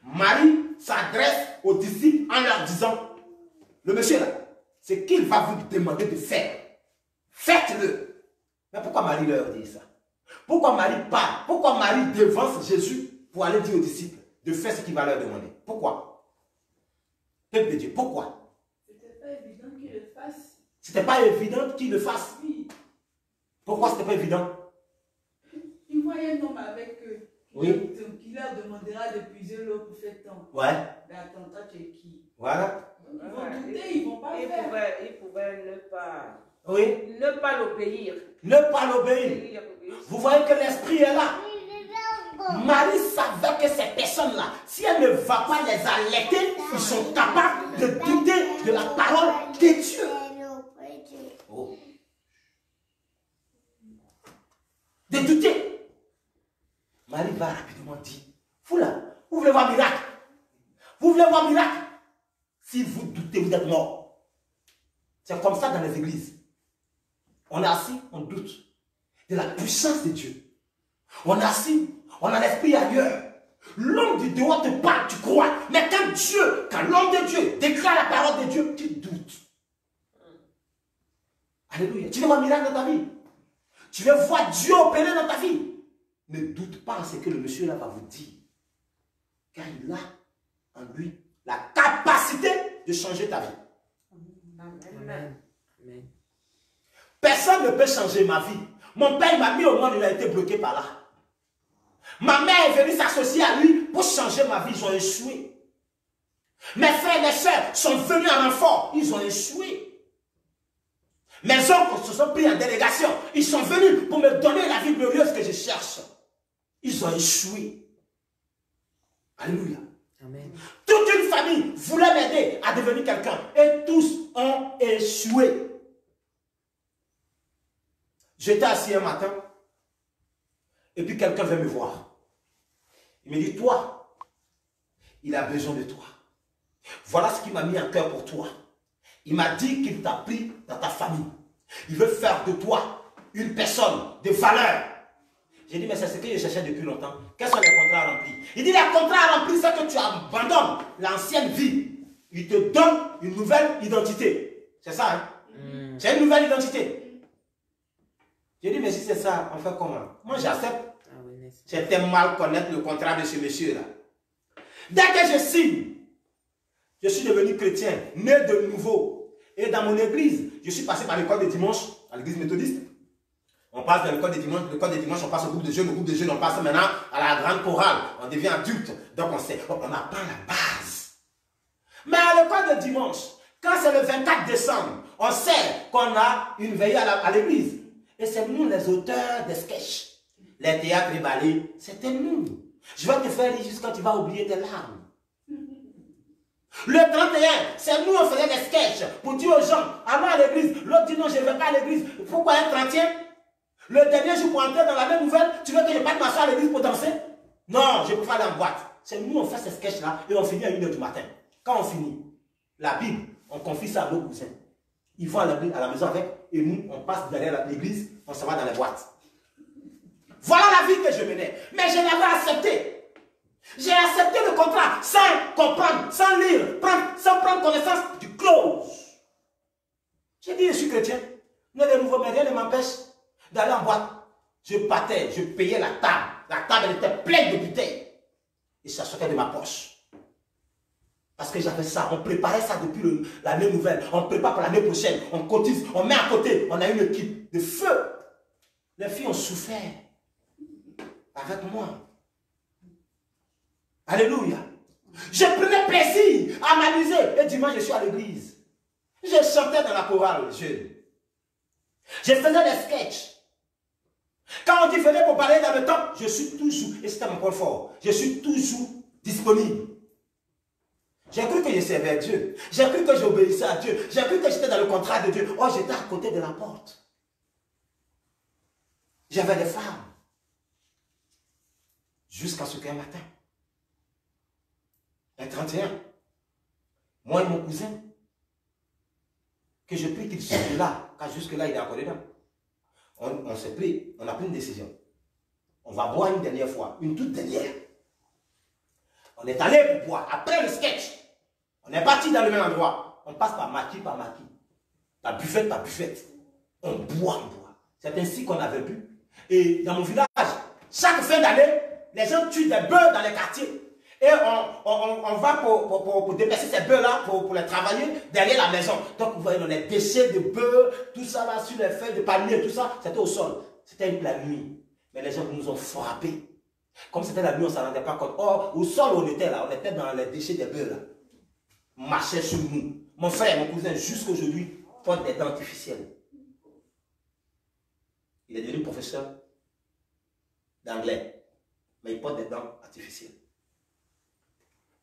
Marie s'adresse aux disciples en leur disant, le monsieur là, ce qu'il va vous demander de faire, faites-le. Mais pourquoi Marie leur dit ça? Pourquoi Marie parle? Pourquoi Marie devance Jésus pour aller dire aux disciples de faire ce qu'il va leur demander? Pourquoi? Peuple de Dieu, pourquoi? C'était pas évident qu'il le fasse. C'était pas évident qu'il le fasse. Oui. Pourquoi c'était pas évident? Il voyait un homme avec eux. Oui. Qui leur demandera de puiser l'eau pour faire tant. Ouais. L'attentat tchéquie. Voilà. Ils vont douter, ils vont pas faire. Il pouvait ne pas. Oui. Ne pas l'obéir. Ne pas l'obéir. Vous voyez que l'esprit est là. Marie savait que ces personnes-là, si elle ne va pas les alerter, ils sont capables de douter de la parole de Dieu. Oh. De douter. Marie va rapidement dire, vous là, vous voulez voir miracle? Vous voulez voir miracle? Si vous doutez, vous êtes mort. C'est comme ça dans les églises. On est assis, on doute de la puissance de Dieu. On est assis, on a l'esprit ailleurs. L'homme du dehors te parle, tu crois. Mais quand l'homme de Dieu déclare la parole de Dieu, tu doutes. Alléluia. Tu veux voir un miracle dans ta vie. Tu veux voir Dieu opérer dans ta vie. Ne doute pas en ce que le monsieur là va vous dire. Car il a en lui la capacité de changer ta vie. Amen. Amen. Personne ne peut changer ma vie. Mon père m'a mis au monde, il a été bloqué par là. Ma mère est venue s'associer à lui pour changer ma vie, ils ont échoué. Mes frères et mes soeurs sont venus en renfort, ils ont échoué. Mes oncles se sont pris en délégation, ils sont venus pour me donner la vie glorieuse que je cherche. Ils ont échoué. Alléluia. Amen. Toute une famille voulait m'aider à devenir quelqu'un et tous ont échoué. J'étais assis un matin et puis quelqu'un vient me voir. Il me dit, toi, il a besoin de toi. Voilà ce qu'il m'a mis en cœur pour toi. Il m'a dit qu'il t'a pris dans ta famille. Il veut faire de toi une personne de valeur. J'ai dit, mais c'est ce que je cherchais depuis longtemps. Quels sont les contrats à remplir? Il dit, les contrats à remplir, c'est que tu abandonnes l'ancienne vie. Il te donne une nouvelle identité. C'est ça, hein? C'est une nouvelle identité. J'ai dit, mais si c'est ça, on fait comment? Moi, j'accepte. J'étais mal connaître le contrat de ce monsieur-là. Dès que je signe, je suis devenu chrétien, né de nouveau. Et dans mon église, je suis passé par l'école de dimanche, à l'église méthodiste. On passe dans l'école des dimanches, on passe au groupe de jeunes, on passe maintenant à la grande chorale. On devient adulte. Donc on apprend la base. Mais à l'école de dimanche, quand c'est le 24 décembre, on sait qu'on a une veillée à l'église. Et c'est nous les auteurs des sketchs. Les théâtres et ballets, c'était nous. Je vais te faire rire jusqu'à quand tu vas oublier tes larmes. Le 31, c'est nous on faisait des sketchs pour dire aux gens, allons à l'église. L'autre dit non, je ne vais pas à l'église. Pourquoi un 30e? Le dernier jour pour entrer dans la même nouvelle, tu veux que je parte m'asseoir à l'église pour danser? Non, je préfère aller en boîte. C'est nous on fait ces sketchs-là et on finit à 1h du matin. Quand on finit, la Bible, on confie ça à nos cousins. Ils vont à la maison avec et nous, on passe derrière l'église, on s'en va dans les boîtes. Voilà la vie que je menais. Mais je l'avais accepté. J'ai accepté le contrat sans comprendre, sans lire, sans prendre connaissance du clause. J'ai dit, je suis chrétien. Mais de nouveau, mais rien ne m'empêche d'aller en boîte. Je battais, je payais la table. La table elle était pleine de bouteilles. Et ça sortait de ma poche. Parce que j'avais ça, on préparait ça depuis l'année nouvelle. On prépare pour l'année prochaine. On cotise, on met à côté. On a une équipe de feu. Les filles ont souffert. Avec moi. Alléluia. Je prenais plaisir à m'amuser. Et dimanche, je suis à l'église. Je chantais dans la chorale jeune. Je faisais des sketchs. Quand on dit venez pour parler dans le temps, je suis toujours, et c'était mon point fort, je suis toujours disponible. J'ai cru que je servais Dieu. J'ai cru que j'obéissais à Dieu. J'ai cru que j'étais dans le contrat de Dieu. Oh, j'étais à côté de la porte. J'avais des femmes. Jusqu'à ce qu'un matin, un 31, moi et mon cousin, que je prie qu'il sorte de là, car jusque-là, il est encore dedans. On s'est pris, on a pris une décision. On va boire une dernière fois, une toute dernière. On est allé pour boire. Après le sketch, on est parti dans le même endroit. On passe par maquis, par buffette. On boit. C'est ainsi qu'on avait bu. Et dans mon village, chaque fin d'année, les gens tuent des bœufs dans les quartiers. Et on va pour déplacer ces bœufs-là, pour les travailler derrière la maison. Donc, vous voyez, on a des déchets de bœufs, tout ça là, sur les feuilles de palmier, tout ça, c'était au sol. C'était la nuit. Mais les gens nous ont frappés. Comme c'était la nuit, on ne s'en rendait pas compte. Or, au sol, on était là, on était dans les déchets des bœufs là. On marchait sur nous. Mon frère, mon cousin, jusqu'aujourd'hui, porte des dents artificielles. Il est devenu professeur d'anglais. Mais il porte des dents artificielles.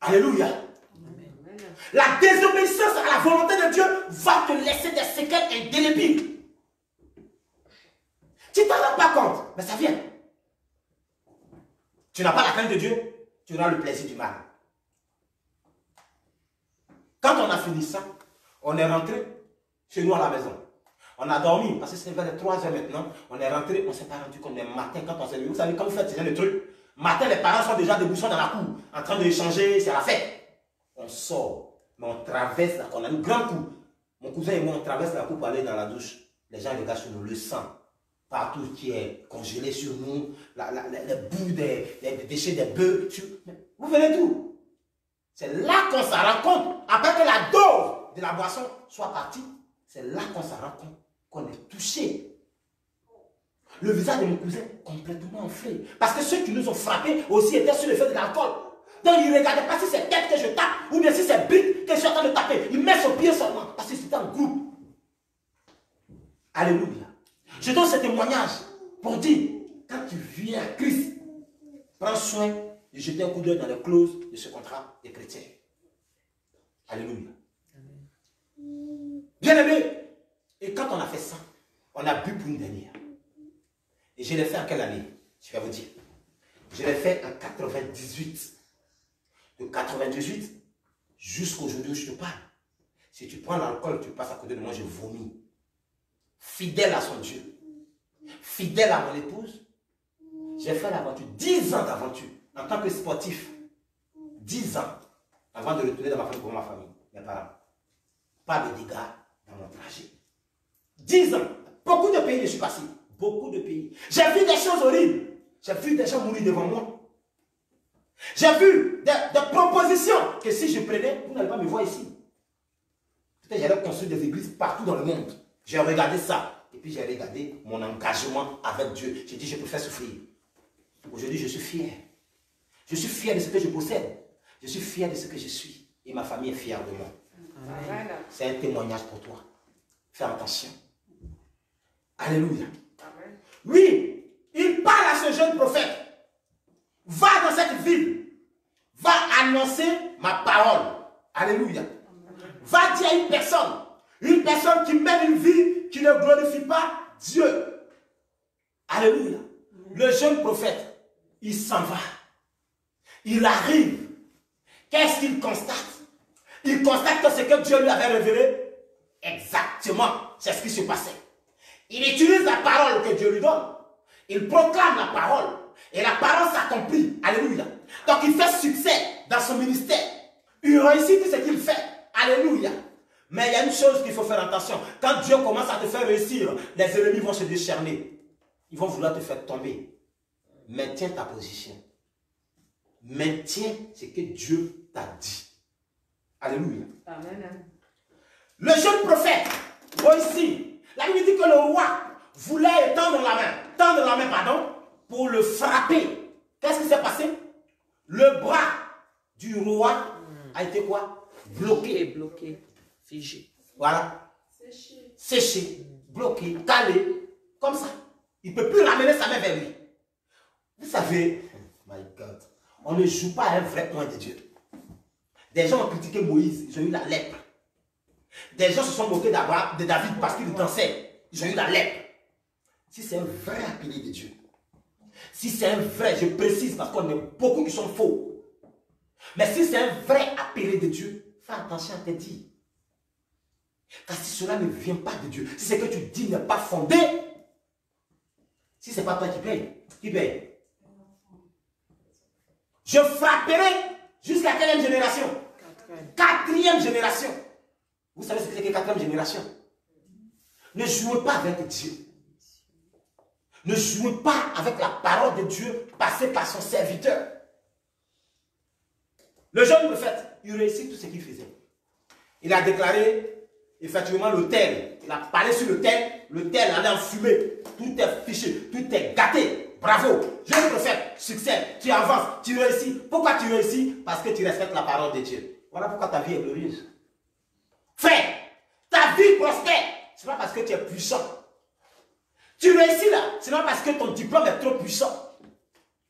Alléluia. Amen. La désobéissance à la volonté de Dieu va te laisser des séquelles indélébiles. Tu ne t'en rends pas compte, mais ça vient. Tu n'as pas la crainte de Dieu, tu auras le plaisir du mal. Quand on a fini ça, on est rentré chez nous à la maison. On a dormi, parce que c'est vers les 3 h maintenant. On est rentré, on ne s'est pas rendu compte. Le matin, quand on s'est levé, vous savez, quand vous faites ce genre de trucs, matin, les parents sont déjà debout, sont dans la cour, en train d'échanger, c'est la fête. On sort, mais on traverse la cour, on a une grande cour. Mon cousin et moi, on traverse la cour pour aller dans la douche. Les gens regardent sur nous, le sang, partout qui est congelé sur nous, les bouts des déchets des bœufs. Vous venez d'où? C'est là qu'on s'en rend compte, après que la dose de la boisson soit partie, c'est là qu'on s'en rend compte qu'on est touché. Le visage de mon cousin complètement enflé. Parce que ceux qui nous ont frappés aussi étaient sur le fait de l'alcool. Donc il ne regardait pas si c'est tête que je tape ou bien si c'est brique que je suis en train de taper. Il met son pied seulement parce que c'était un groupe. Alléluia. Je donne ce témoignage pour dire, quand tu viens à Christ, prends soin de jeter un coup d'œil dans les clauses de ce contrat des chrétiens. Alléluia. Bien aimé. Et quand on a fait ça, on a bu pour une dernière. Et je l'ai fait en quelle année? Je vais vous dire. Je l'ai fait en 98. De 98 jusqu'aujourd'hui où je te parle. Si tu prends l'alcool, tu passes à côté de moi, je vomis. Fidèle à son Dieu. Fidèle à mon épouse. J'ai fait l'aventure. 10 ans d'aventure. En tant que sportif. 10 ans. Avant de retourner dans ma famille pour ma famille. Mes parents. Pas de dégâts dans mon trajet. 10 ans. Beaucoup de pays je suis passé. Beaucoup de pays. J'ai vu des choses horribles. J'ai vu des gens mourir devant moi. J'ai vu des propositions que si je prenais, vous n'allez pas me voir ici. Peut-être j'allais construire des églises partout dans le monde. J'ai regardé ça. Et puis j'ai regardé mon engagement avec Dieu. J'ai dit, je préfère souffrir. Aujourd'hui, je suis fier. Je suis fier de ce que je possède. Je suis fier de ce que je suis. Et ma famille est fière de moi. Amen. C'est un témoignage pour toi. Fais attention. Alléluia. Amen. Oui, il parle à ce jeune prophète. Va dans cette ville. Va annoncer ma parole. Alléluia. Va dire à une personne qui mène une vie qui ne glorifie pas Dieu. Alléluia. Le jeune prophète, il s'en va. Il arrive. Qu'est-ce qu'il constate? Il constate que ce que Dieu lui avait révélé, exactement, c'est ce qui se passait. Il utilise la parole que Dieu lui donne. Il proclame la parole. Et la parole s'accomplit. Alléluia. Donc il fait succès dans son ministère. Il réussit tout ce qu'il fait. Alléluia. Mais il y a une chose qu'il faut faire attention. Quand Dieu commence à te faire réussir, les ennemis vont se décharner. Ils vont vouloir te faire tomber. Maintiens ta position. Maintiens ce que Dieu t'a dit. Alléluia. Amen. Le jeune prophète, réussit. La Bible dit que le roi voulait tendre la main, pour le frapper. Qu'est-ce qui s'est passé? Le bras du roi a été quoi? Bloqué. Bloqué. Figé. Voilà. Séché. Bloqué. Calé. Comme ça. Il ne peut plus ramener sa main vers lui. Vous savez, my God, on ne joue pas à un vrai point de Dieu. Des gens ont critiqué Moïse, ils ont eu la lèpre. Des gens se sont moqués de David parce qu'il dansait, ils ont eu la lèpre. Si c'est un vrai appelé de Dieu, si c'est un vrai, je précise parce qu'on a beaucoup qui sont faux. Mais si c'est un vrai appelé de Dieu, fais attention à tes dires. Car si cela ne vient pas de Dieu, si ce que tu dis n'est pas fondé, si ce n'est pas toi qui paye, qui paye? Je frapperai jusqu'à quelle génération? Quatrième génération. Vous savez ce que c'est que quatrième génération? Ne jouez pas avec Dieu. Ne jouez pas avec la parole de Dieu passée par son serviteur. Le jeune prophète, il réussit tout ce qu'il faisait. Il a déclaré effectivement l'autel. Il a parlé sur l'autel allait en fumée. Tout est fiché, tout est gâté. Bravo, jeune prophète, succès, tu avances, tu réussis. Pourquoi tu réussis? Parce que tu respectes la parole de Dieu. Voilà pourquoi ta vie est glorieuse. Frère, ta vie prospère. Ce n'est pas parce que tu es puissant. Tu réussis là, ce n'est pas parce que ton diplôme est trop puissant.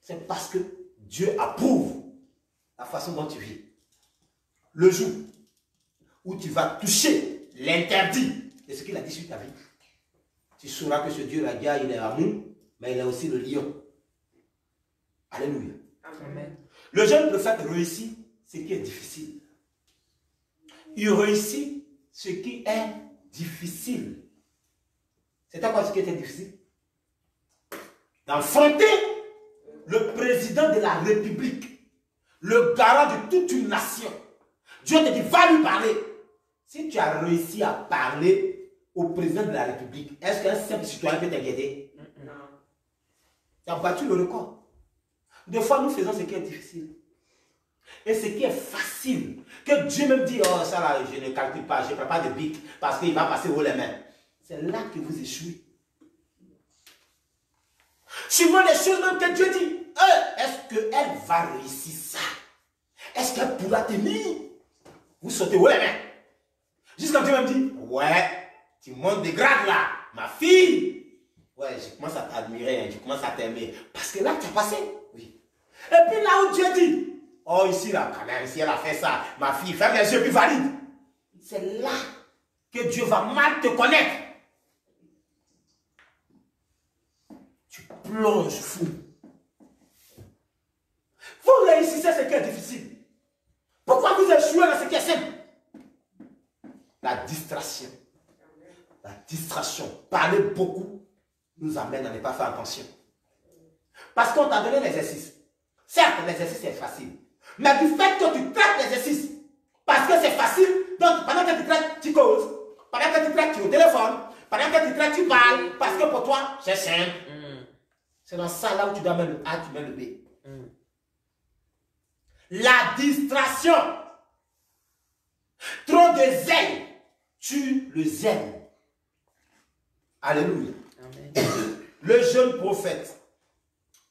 C'est parce que Dieu approuve la façon dont tu vis. Le jour où tu vas toucher l'interdit de ce qu'il a dit sur ta vie, tu sauras que ce Dieu-là, il est amour, mais il est aussi le lion. Alléluia. Amen. Le jeune prophète réussit ce qui est difficile. Il réussit ce qui est difficile. C'était quoi ce qui était difficile? D'affronter le président de la République, le garant de toute une nation. Dieu te dit, va lui parler. Si tu as réussi à parler au président de la République, est-ce qu'un simple citoyen peut t'inquiéter? Non. Tu as battu le record. Des fois, nous faisons ce qui est difficile. Et ce qui est facile, que Dieu même dit, oh ça là, je ne calcule pas, je ne prends pas de bic, parce qu'il va passer haut les mains. C'est là que vous échouez. Souvent les choses même que Dieu dit, est-ce qu'elle va réussir ça? Est-ce qu'elle pourra tenir? Vous sautez haut les mains. Jusqu'à Dieu même dit, ouais, tu montes des grades là, ma fille. Ouais, je commence à t'admirer, hein, je commence à t'aimer. Parce que là, tu as passé. Oui. Et puis là où Dieu dit, oh ici là, quand même, si elle a fait ça, ma fille, ferme les yeux puis valide. C'est là que Dieu va mal te connaître. Tu plonges fou. Vous réussissez ce qui est difficile. Pourquoi vous échouez dans ce qui est simple? La distraction. La distraction. Parler beaucoup nous amène à ne pas faire attention. Parce qu'on t'a donné l'exercice. Certes, l'exercice est facile. Mais du fait que tu traites l'exercice, parce que c'est facile, donc pendant que tu traites, tu causes. Pendant que tu traites, tu es au téléphone. Pendant que tu traites, tu parles. Parce que pour toi, c'est simple. C'est dans ça là où tu dois mettre le A, tu mets le B. La distraction. Trop de zèle tue le zèle. Alléluia. Amen. Le jeune prophète,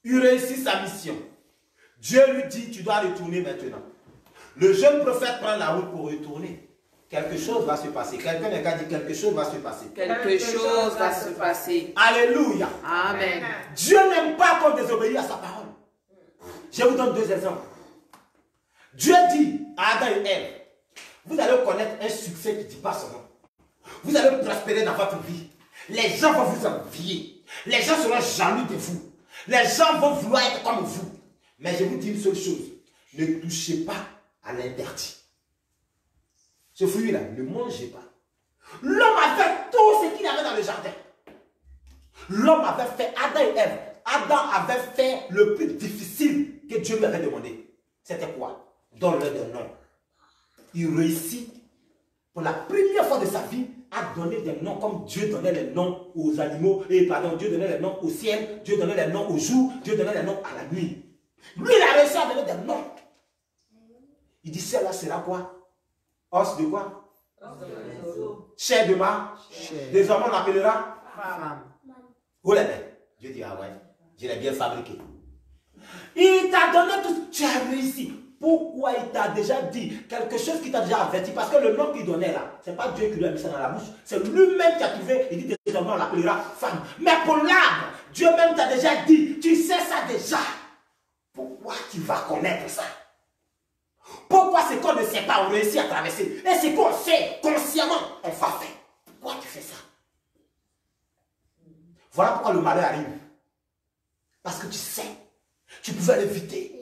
il réussit sa mission. Dieu lui dit, tu dois retourner maintenant. Le jeune prophète prend la route pour retourner. Quelque chose va se passer. Quelqu'un n'a qu'à dire quelque chose va se passer. Quelque chose va se passer. Alléluia. Amen. Dieu n'aime pas qu'on désobéisse à sa parole. Je vous donne 2 exemples. Dieu dit à Adam et Ève, vous allez connaître un succès qui ne dit pas son nom. Vous allez prospérer dans votre vie. Les gens vont vous envier. Les gens seront jaloux de vous. Les gens vont vouloir être comme vous. Mais je vous dis une seule chose. Ne touchez pas à l'interdit. Ce fruit-là, ne mangez pas. L'homme a fait tout ce qu'il avait dans le jardin. L'homme avait fait, Adam et Ève, Adam avait fait le plus difficile que Dieu lui avait demandé. C'était quoi? Donne-leur des noms. Il réussit pour la première fois de sa vie à donner des noms comme Dieu donnait les noms aux animaux. Et pardon, Dieu donnait les noms au ciel, Dieu donnait les noms au jour, Dieu donnait les noms à la nuit. Lui, il a réussi à donner des noms. Il dit, celle-là sera quoi? Os de quoi? Chair de ma. Désormais, on l'appellera Femme. où les mains? Dieu dit, ah ouais, je l'ai bien fabriqué. Il t'a donné tout. Tu as réussi. Pourquoi il t'a déjà dit quelque chose qui t'a déjà averti? Parce que le nom qu'il donnait là, ce n'est pas Dieu qui lui a mis ça dans la bouche. C'est lui-même qui a trouvé. Il dit désormais on l'appellera femme. Mais pour l'arbre, Dieu même t'a déjà dit. Tu sais ça déjà. Pourquoi tu vas connaître ça? Pourquoi ce qu'on ne sait pas, on réussit à traverser? Et ce qu'on sait consciemment, on va faire. Pourquoi tu fais ça? Voilà pourquoi le malheur arrive. Parce que tu sais, tu pouvais l'éviter.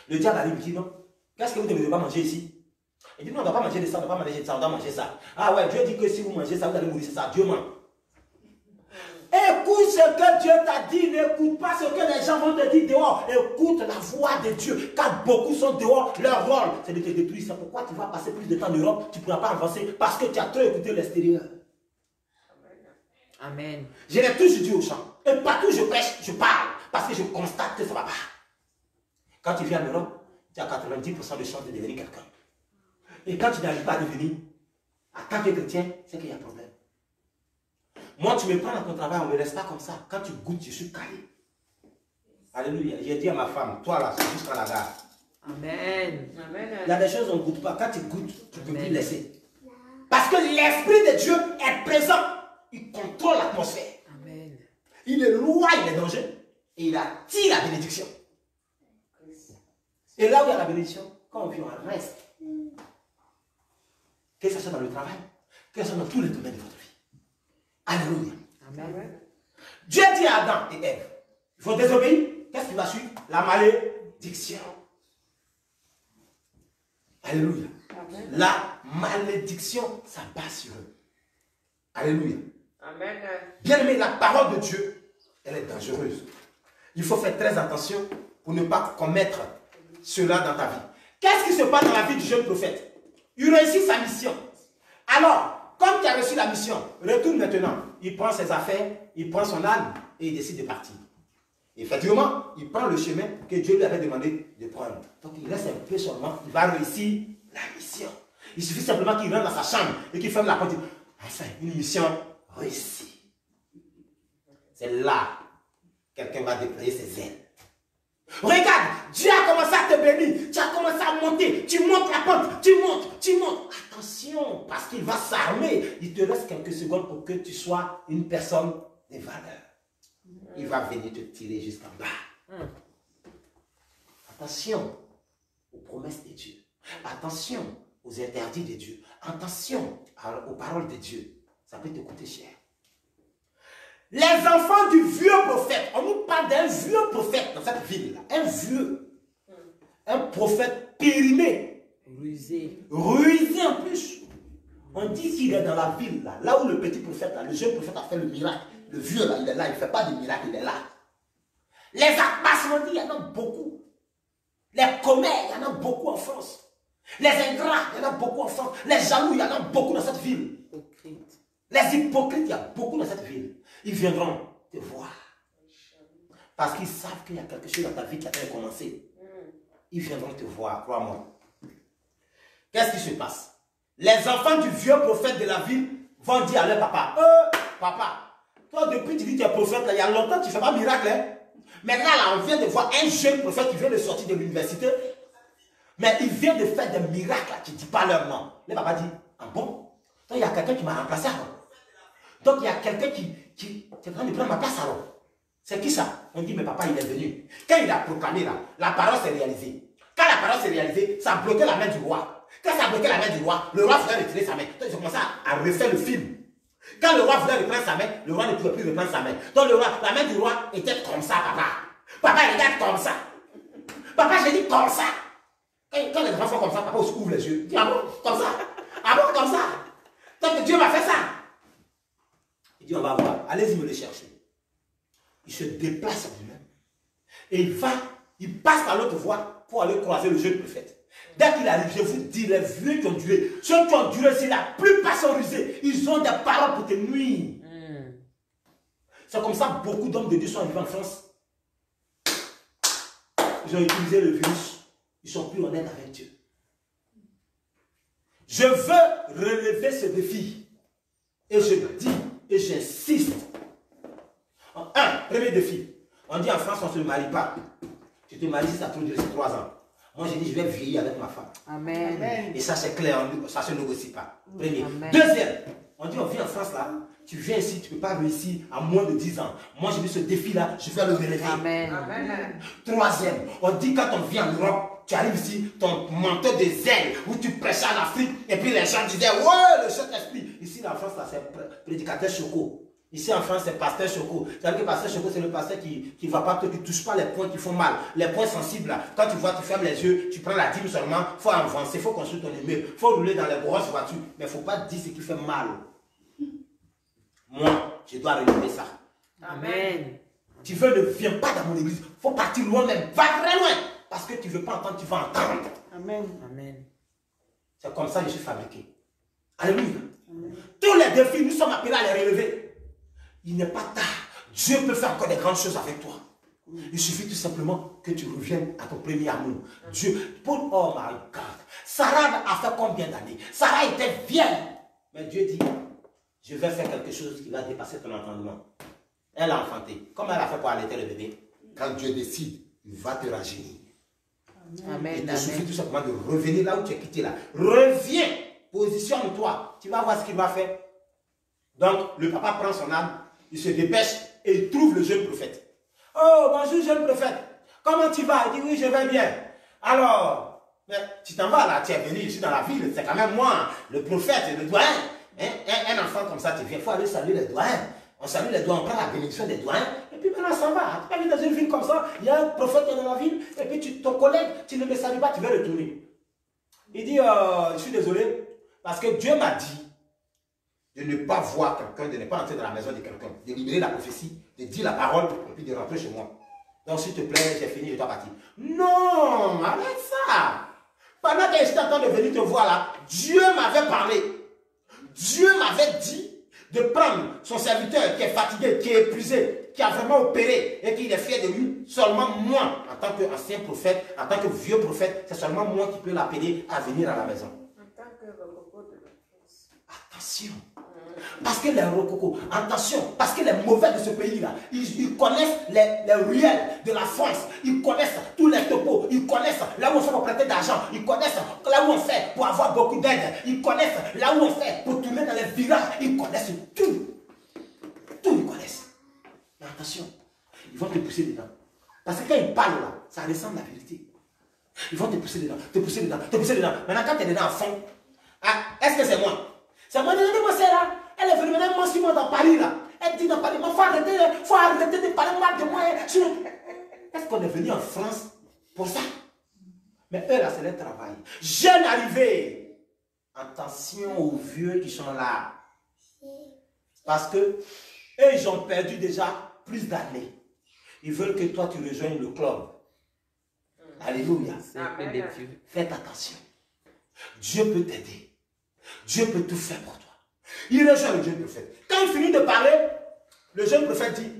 Le diable arrive et dit non. Qu'est-ce que vous ne devez pas manger ici? Il dit non, on ne doit pas manger de ça, on ne doit pas manger de ça, on doit manger ça. Ah ouais, Dieu dit que si vous mangez ça, vous allez mourir, c'est ça. Dieu ment. Écoute ce que Dieu t'a dit, n'écoute pas ce que les gens vont te dire dehors. Écoute la voix de Dieu, car beaucoup sont dehors, leur rôle, c'est de te détruire. C'est pourquoi tu vas passer plus de temps en Europe, tu ne pourras pas avancer, parce que tu as trop écouté l'extérieur. Amen. Je l'ai toujours dit aux gens, et partout où je prêche, je parle, parce que je constate que ça ne va pas. Quand tu viens en Europe, tu as 90% de chances de devenir quelqu'un. Et quand tu n'arrives pas à devenir, en tant que chrétien, c'est qu'il y a un problème. Moi, tu me prends dans ton travail, on ne me laisse pas comme ça. Quand tu goûtes, je suis calé. Alléluia. J'ai dit à ma femme, toi là, c'est jusqu'à la gare. Amen. Il y a des choses qu'on ne goûte pas. Quand tu goûtes, tu ne peux plus laisser. Parce que l'Esprit de Dieu est présent. Il contrôle l'atmosphère. Amen. Il éloigne les dangers. Et il attire la bénédiction. Et là où il y a la bénédiction, quand on vit, on reste. Que ce soit dans le travail, que ce soit dans tous les domaines de votre vie. Alléluia. Amen. Dieu dit à Adam et Ève, il faut désobéir. Qu'est-ce qui va suivre? La malédiction. Alléluia. Amen. La malédiction s'abat sur eux. Alléluia. Amen. Bien aimé, la parole de Dieu, elle est dangereuse. Il faut faire très attention pour ne pas commettre cela dans ta vie. Qu'est-ce qui se passe dans la vie du jeune prophète? Il réussit sa mission. Alors, comme tu as reçu la mission, retourne maintenant. Il prend ses affaires, il prend son âme et il décide de partir. Effectivement, il prend le chemin que Dieu lui avait demandé de prendre. Donc il laisse un peu seulement, il va réussir la mission. Il suffit simplement qu'il rentre dans sa chambre et qu'il ferme la porte. Enfin, une mission réussie. C'est là que quelqu'un va déployer ses ailes. Regarde, Dieu a commencé à te bénir. Tu as commencé à monter. Tu montes la pente. Tu montes, tu montes. Attention, parce qu'il va s'armer. Il te reste quelques secondes pour que tu sois une personne de valeur. Il va venir te tirer jusqu'en bas. Attention aux promesses de Dieu. Attention aux interdits de Dieu. Attention aux paroles de Dieu. Ça peut te coûter cher. Les enfants du vieux prophète, on nous parle d'un vieux prophète dans cette ville-là. Un vieux. Un prophète périmé. Rusé. Rusé en plus. On dit qu'il est dans la ville, là où le petit prophète, là, le jeune prophète a fait le miracle. Le vieux, là, il est là, il ne fait pas de miracle, il est là. Les abassement, il y en a beaucoup. Les commères, il y en a beaucoup en France. Les ingrats, il y en a beaucoup en France. Les jaloux, il y en a beaucoup dans cette ville. Hypocrite. Les hypocrites, il y a beaucoup dans cette ville. Ils viendront te voir. Parce qu'ils savent qu'il y a quelque chose dans ta vie qui a déjà commencé. Ils viendront te voir, crois-moi. Qu'est-ce qui se passe? Les enfants du vieux prophète de la ville vont dire à leur papa, papa, toi depuis tu dis que tu es prophète, là, il y a longtemps tu ne fais pas miracle. Hein? Maintenant, là, on vient de voir un jeune prophète qui vient de sortir de l'université. Mais il vient de faire des miracles, là, tu ne dis pas leur nom. Le papa dit, ah bon? Donc il y a quelqu'un qui m'a remplacé alors. Donc il y a quelqu'un qui est en train de prendre ma place alors. C'est qui ça? On dit, mais papa, il est venu. Quand il a proclamé là, la parole s'est réalisée. Quand la parole s'est réalisée, ça a bloqué la main du roi. Quand ça a bloqué la main du roi, le roi voulait retirer sa main. Donc ils ont commencé à refaire le film. Quand le roi voulait reprendre sa main, le roi ne pouvait plus reprendre sa main. Donc le roi, la main du roi était comme ça, papa. Papa, regarde comme ça. Papa, j'ai dit comme ça. Quand les enfants font comme ça, papa se ouvre les yeux. Il dit, ah bon, comme ça? Ah bon, comme ça? Donc Dieu m'a fait ça. Il dit, on va voir. Allez-y me le chercher. Il se déplace lui-même. Et il passe par l'autre voie pour aller croiser le jeune prophète. Dès qu'il arrive, je vous dis, les vieux qui ont duré, ceux qui ont duré, c'est la plupart sont rusés. Ils ont des paroles pour te nuire. C'est comme ça que beaucoup d'hommes de Dieu sont arrivés en France. Ils ont utilisé le virus. Ils sont plus honnêtes avec Dieu. Je veux relever ce défi. Et je dis, et j'insiste. Premier défi. On dit en France, on ne se marie pas. Tu te maries si ça trouve 3 ans. Moi, j'ai dit, je vais vieillir avec ma femme. Amen. Et ça, c'est clair, ça ne se négocie pas. Premier. Amen. Deuxième, on dit, on vit en France là. Tu viens ici, tu ne peux pas réussir à moins de 10 ans. Moi, j'ai dit, ce défi-là, je vais le relever. Amen. Amen. Troisième, on dit, quand on vient en Europe, tu arrives ici, ton manteau de zèle, où tu prêchais en Afrique, et puis les gens disaient, ouais, le Saint-Esprit. Ici, en France, là, c'est prédicateur Choco. Ici en France, c'est pasteur Choco. C'est-à-dire que pasteur Choco, c'est le pasteur qui ne va pas, qui ne touche pas les points qui font mal. Les points sensibles, là. Quand tu vois, tu fermes les yeux, tu prends la dîme seulement, il faut avancer, il faut construire ton immeuble, il faut rouler dans les grosses voitures. Mais il ne faut pas dire ce qui fait mal. Moi, je dois relever ça. Amen. Tu veux, ne viens pas dans mon église. Il faut partir loin même. Va très loin. Parce que tu ne veux pas entendre, tu vas entendre. Amen. Amen. C'est comme ça que je suis fabriqué. Alléluia. Tous les défis, nous sommes appelés à les relever. Il n'est pas tard. Dieu peut faire encore des grandes choses avec toi. Il suffit tout simplement que tu reviennes à ton premier amour. Dieu, oh my God. Sarah a fait combien d'années? Sarah était vieille. Mais Dieu dit, je vais faire quelque chose qui va dépasser ton entendement. Elle a enfanté. Comment elle a fait pour allaiter le bébé? Quand Dieu décide, il va te rajeunir. Amen. Il te suffit tout simplement de revenir là où tu es quitté là. Reviens, positionne-toi. Tu vas voir ce qu'il va faire. Donc, le papa prend son âme, il se dépêche et il trouve le jeune prophète. Oh, bonjour jeune prophète. Comment tu vas? Il dit, oui, je vais bien. Alors, mais tu t'en vas là, tu es venu, je suis dans la ville, c'est quand même moi, le prophète, le doyen. Un enfant comme ça, tu viens, il faut aller saluer les doyens. On salue les doyens, on prend la bénédiction des doyens, et puis maintenant ça va. Tu vas venir dans une ville comme ça, il y a un prophète qui est dans la ville, et puis ton collègue, tu ne le salues pas, tu vas retourner. Il dit, je suis désolé, parce que Dieu m'a dit de ne pas voir quelqu'un, de ne pas entrer dans la maison de quelqu'un, de libérer la prophétie, de dire la parole, et puis de rentrer chez moi. Donc s'il te plaît, j'ai fini, je dois partir. Non, arrête ça. Pendant que j'étais en train de venir te voir là, Dieu m'avait parlé. Dieu m'avait dit de prendre son serviteur qui est fatigué, qui est épuisé, qui a vraiment opéré et qui est fier de lui. Seulement moi, en tant qu'ancien prophète, en tant que vieux prophète, c'est seulement moi qui peux l'appeler à venir à la maison. En tant que rococo de la France. Attention. Parce que les rococos, attention, parce que les mauvais de ce pays-là, ils connaissent les ruelles de la France, ils connaissent tous les topos, ils connaissent là où on fait pour prêter d'argent, ils connaissent là où on fait pour avoir beaucoup d'aide, ils connaissent là où on fait pour tourner dans les villages, ils connaissent tout. Tout ils connaissent. Mais attention, ils vont te pousser dedans. Parce que quand ils parlent là, ça ressemble à la vérité. Ils vont te pousser dedans, te pousser dedans, te pousser dedans. Maintenant quand tu es dedans à fond, ah, est-ce que c'est moi? C'est moi, moi c'est là. Elle est venue maintenant, moi, suis moi dans Paris là. Elle dit dans Paris, il faut arrêter de parler mal de moi. Est-ce qu'on est venu en France pour ça? Mais eux là, c'est leur travail. Jeune arrivé. Attention aux vieux qui sont là. Parce que eux, ils ont perdu déjà plus d'années. Ils veulent que toi, tu rejoignes le club. Alléluia. Faites attention. Dieu peut t'aider. Dieu peut tout faire pour toi. Il rejoint le jeune prophète. Quand il finit de parler, le jeune prophète dit,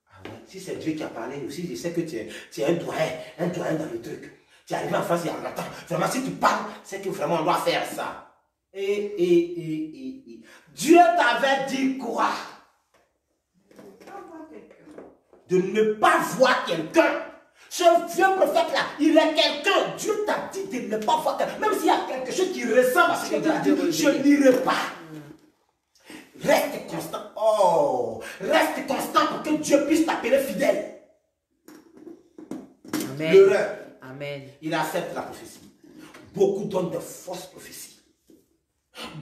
ah ouais, si c'est Dieu qui a parlé aussi, je sais que tu es un doyen dans le truc. Tu es arrivé en France il y a longtemps. Vraiment, si tu parles, c'est que vraiment on doit faire ça. Et Dieu t'avait dit quoi? de ne pas voir quelqu'un. Ce vieux prophète-là, il est quelqu'un. Dieu t'a dit de ne pas voir quelqu'un. Même s'il y a quelque chose qui ressemble à ce que Dieu a dit, je n'irai pas. Reste constant. Oh, reste constant pour que Dieu puisse t'appeler fidèle. Amen. L'erreur. Amen. Il accepte la prophétie. Beaucoup donnent de fausses prophéties.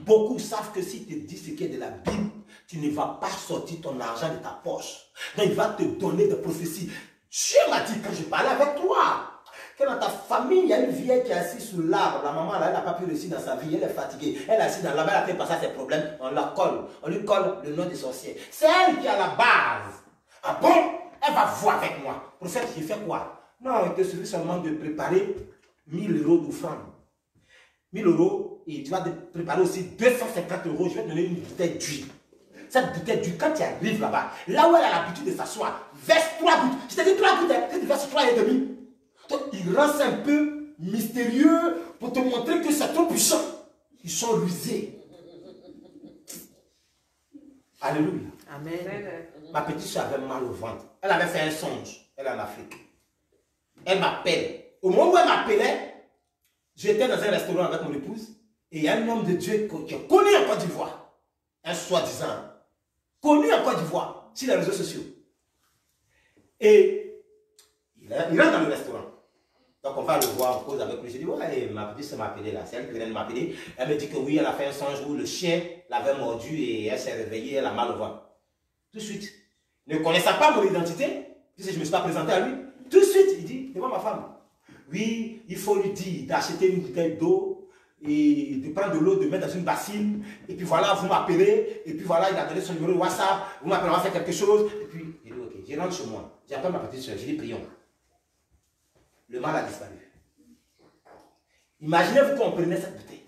Beaucoup savent que si tu dis ce qui est de la Bible, tu ne vas pas sortir ton argent de ta poche. Donc il va te donner des prophéties. Dieu m'a dit quand je parlais avec toi, que dans ta famille, il y a une vieille qui est assise sous l'arbre. La maman, là, elle n'a pas pu réussir dans sa vie. Elle est fatiguée. Elle est assise dans l'arbre. Elle a fait passer ses problèmes. On la colle. On lui colle le nom des sorciers. C'est elle qui est à la base. Ah bon? Elle va voir avec moi. Prophète, j'ai fait quoi? Non, il te suffit seulement de préparer 1000 € d'offrande. 1000 € et tu vas te préparer aussi 250 €. Je vais te donner une bouteille d'huile. Cette bouteille d'huile, quand tu arrives là-bas, là où elle a l'habitude de s'asseoir, verse 3 gouttes. Je t'ai dit 3 gouttes, hein, tu verses 3 et demi. Donc, il rend ça un peu mystérieux pour te montrer que c'est trop puissant. Ils sont rusés. Alléluia. Amen. Ma petite soeur avait mal au ventre. Elle avait fait un songe. Elle est en Afrique. Elle m'appelle. Au moment où elle m'appelait, j'étais dans un restaurant avec mon épouse. Et il y a un homme de Dieu qui est connu en Côte d'Ivoire. Un soi-disant. Connu en Côte d'Ivoire. Sur les réseaux sociaux. Et il rentre dans le restaurant. Donc on va le voir, on cause avec lui. Je dis, ouais, ma petite soeur m'a appelé là. C'est elle qui vient de m'appeler. Elle me dit que oui, elle a fait un songe où le chien l'avait mordu et elle s'est réveillée, elle a mal au ventre. Tout de suite. Ne connaissant pas mon identité, puisque je ne me suis pas présenté à lui, tout de suite, il dit, devant ma femme, oui, il faut lui dire d'acheter une bouteille d'eau et de prendre de l'eau, de mettre dans une bassine, et puis voilà, vous m'appelez, et puis voilà, il a donné son numéro de WhatsApp, vous m'appelez, on va faire quelque chose, et puis il dit, ok, je rentre chez moi, j'appelle ma petite soeur, je dis, prions. Le mal a disparu. Imaginez-vous qu'on prenait cette bouteille.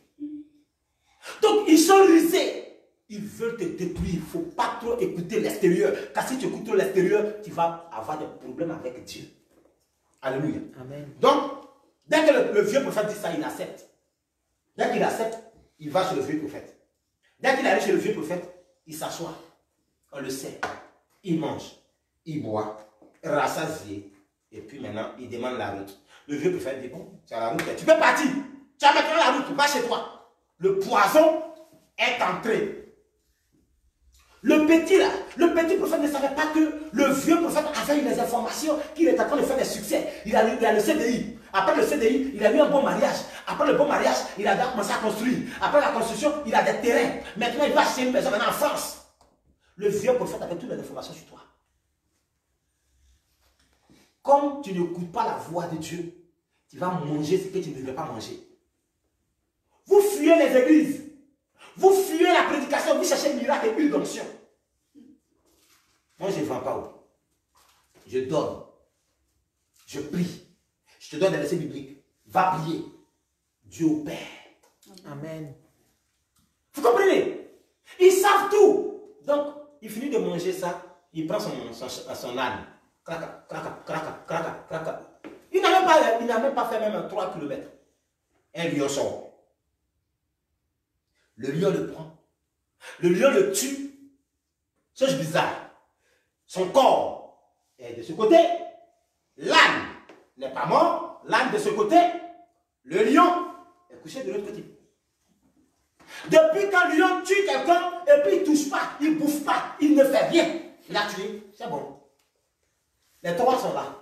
Donc, ils sont rusés. Ils veulent te détruire. Il ne faut pas trop écouter l'extérieur. Car si tu écoutes trop l'extérieur, tu vas avoir des problèmes avec Dieu. Alléluia. Amen. Donc, dès que le vieux prophète dit ça, il accepte. Dès qu'il accepte, il va chez le vieux prophète. Dès qu'il arrive chez le vieux prophète, il s'assoit. On le sait. Il mange. Il boit. Rassasié. Et puis maintenant, il demande la route. Le vieux prophète dit, bon, tu as la route. Tu peux partir. Tu as maintenant la route. Va chez toi. Le poison est entré. Le petit prophète ne savait pas que le vieux prophète avait eu les informations qu'il était en train de faire des succès. Il a le CDI. Après le CDI, il a eu un bon mariage. Après le bon mariage, il a commencé à construire. Après la construction, il a des terrains. Maintenant, il va acheter une maison maintenant en France. Le vieux prophète avait toutes les informations sur toi. Comme tu n'écoutes pas la voix de Dieu, tu vas manger ce que tu ne devais pas manger. Vous fuyez les églises. Vous fuyez la prédication, vous cherchez le miracle et une d'onction. Moi, je ne vends pas où. Je donne. Je prie. Je te donne des versets bibliques. Va prier. Dieu opère. Amen. Vous comprenez? Ils savent tout. Donc, il finit de manger ça. Il prend son âne. Craka, craka, craka, craka, craka. Il n'a même pas fait même 3 km. Un lion sort. Le lion le prend. Le lion le tue. C'est bizarre. Son corps est de ce côté. L'âne n'est pas mort. L'âne de ce côté. Le lion est couché de l'autre côté. Depuis quand le lion tue quelqu'un et puis il ne touche pas, il ne bouffe pas, il ne fait rien. Il a tué. C'est bon. Les 3 sont là.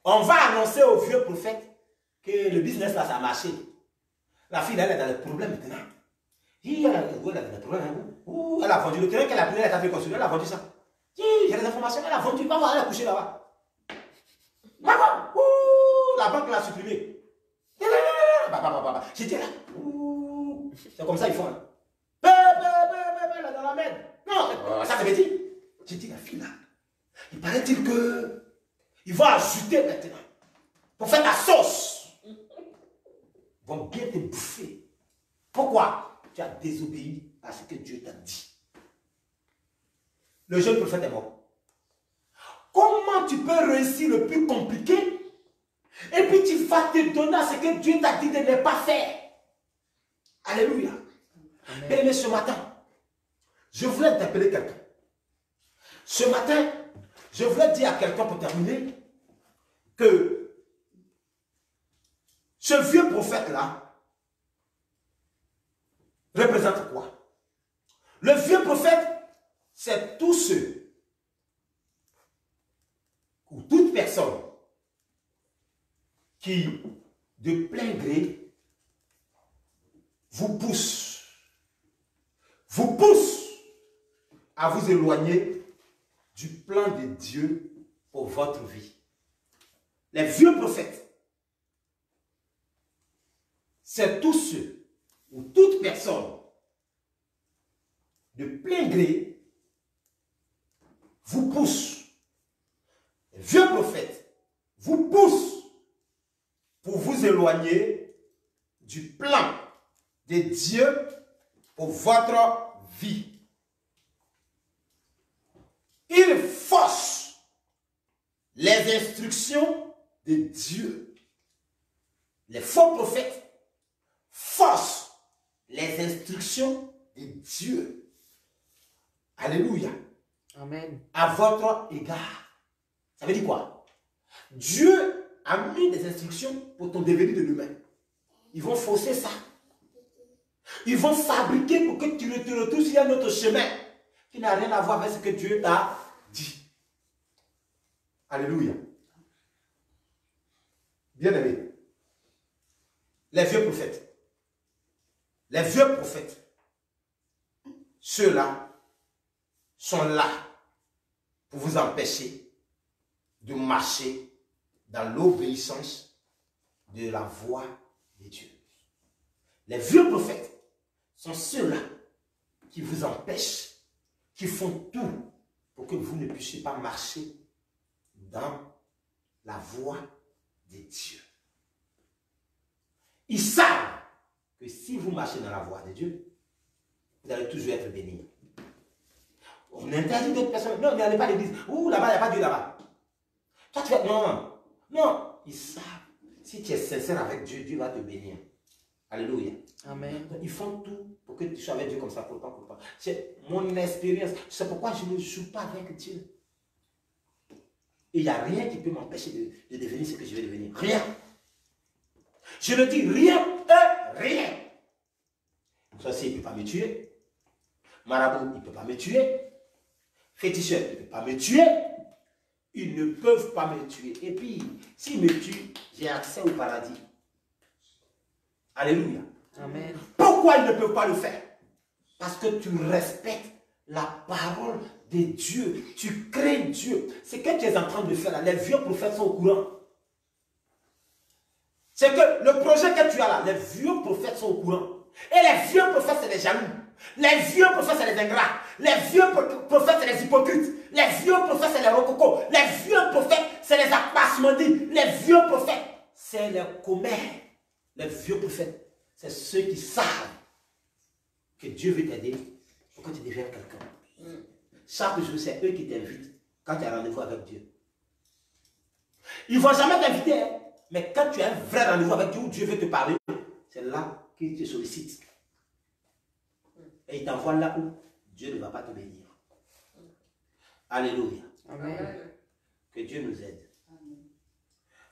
On va annoncer au vieux prophète que le business là, ça a marché. La fille, elle est dans le problème maintenant. Elle a des problèmes. Elle a vendu le terrain qu'elle a pris, elle a fait construire. Elle a vendu ça. J'ai des informations. Elle a vendu. Va voir, elle a couché là-bas. Va voir. La banque l'a supprimé. J'étais là. C'est comme ça ils font. Elle est dans la merde. Non, ça c'est dit. J'ai dit, la fille là. Il paraît-il que il va ajouter maintenant. Pour faire la sauce. Ils vont bien te bouffer. Pourquoi? Tu as désobéi à ce que Dieu t'a dit. Le jeune prophète est mort. Comment tu peux réussir le plus compliqué et puis tu vas te donner à ce que Dieu t'a dit de ne pas faire? Alléluia. Bien aimé, ce matin, je voulais interpeller quelqu'un. Ce matin, Je voulais dire à quelqu'un pour terminer que ce vieux prophète-là représente quoi? Le vieux prophète, c'est tous ceux ou toute personne qui, de plein gré, vous pousse à vous éloigner du plan de Dieu pour votre vie. Les vieux prophètes, c'est tous ceux ou toute personne de plein gré vous pousse. Les vieux prophètes vous poussent pour vous éloigner du plan de Dieu pour votre vie. Ils forcent les instructions de Dieu. Les faux prophètes forcent les instructions de Dieu. Alléluia. Amen. À votre égard. Ça veut dire quoi? Dieu a mis des instructions pour ton devenir de demain. Ils vont forcer ça. Ils vont fabriquer pour que tu te retrouves sur un autre chemin qui n'a rien à voir avec ce que Dieu t'a dit. Alléluia. Bien-aimés, les vieux prophètes, ceux-là sont là pour vous empêcher de marcher dans l'obéissance de la voix de Dieu. Les vieux prophètes sont ceux-là qui vous empêchent, qui font tout pour que vous ne puissiez pas marcher dans la voie de Dieu. Ils savent que si vous marchez dans la voie de Dieu, vous allez toujours être béni. On interdit d'autres personnes. Non, n'allez pas à l'église. Ouh, là-bas, il n'y a pas Dieu là-bas. Toi, tu vas... Non, non. Ils savent. Si tu es sincère avec Dieu, Dieu va te bénir. Alléluia. Amen. Ils font tout pour que tu sois avec Dieu comme ça, pour pas. C'est mon expérience. C'est pourquoi je ne joue pas avec Dieu. Et il n'y a rien qui peut m'empêcher de devenir ce que je vais devenir. Rien. Je le dis, rien. Rien. Sorcier, il ne peut pas me tuer. Marabout, il ne peut pas me tuer. Féticheur, il ne peut pas me tuer. Ils ne peuvent pas me tuer. Et puis, s'ils me tuent, j'ai accès au paradis. Alléluia. Amen. Pourquoi ils ne peuvent pas le faire? Parce que tu respectes la parole de Dieu. Tu crains Dieu. C'est ce que tu es en train de faire là. Les vieux prophètes sont au courant. C'est que le projet que tu as là, les vieux prophètes sont au courant. Et les vieux prophètes, c'est les jaloux. Les vieux prophètes, c'est les ingrats. Les vieux prophètes, c'est les hypocrites. Les vieux prophètes, c'est les rococos. Les vieux prophètes, c'est les apasmodis. Les vieux prophètes, c'est les commères. Les vieux prophètes, c'est ceux qui savent que Dieu veut t'aider pour que tu deviennes quelqu'un. Chaque jour, c'est eux qui t'invitent quand tu as rendez-vous avec Dieu. Ils ne vont jamais t'inviter, hein? Mais quand tu as un vrai rendez-vous avec Dieu où Dieu veut te parler, c'est là qu'il te sollicite. Et il t'envoie là où Dieu ne va pas te bénir. Alléluia. Amen. Que Dieu nous aide.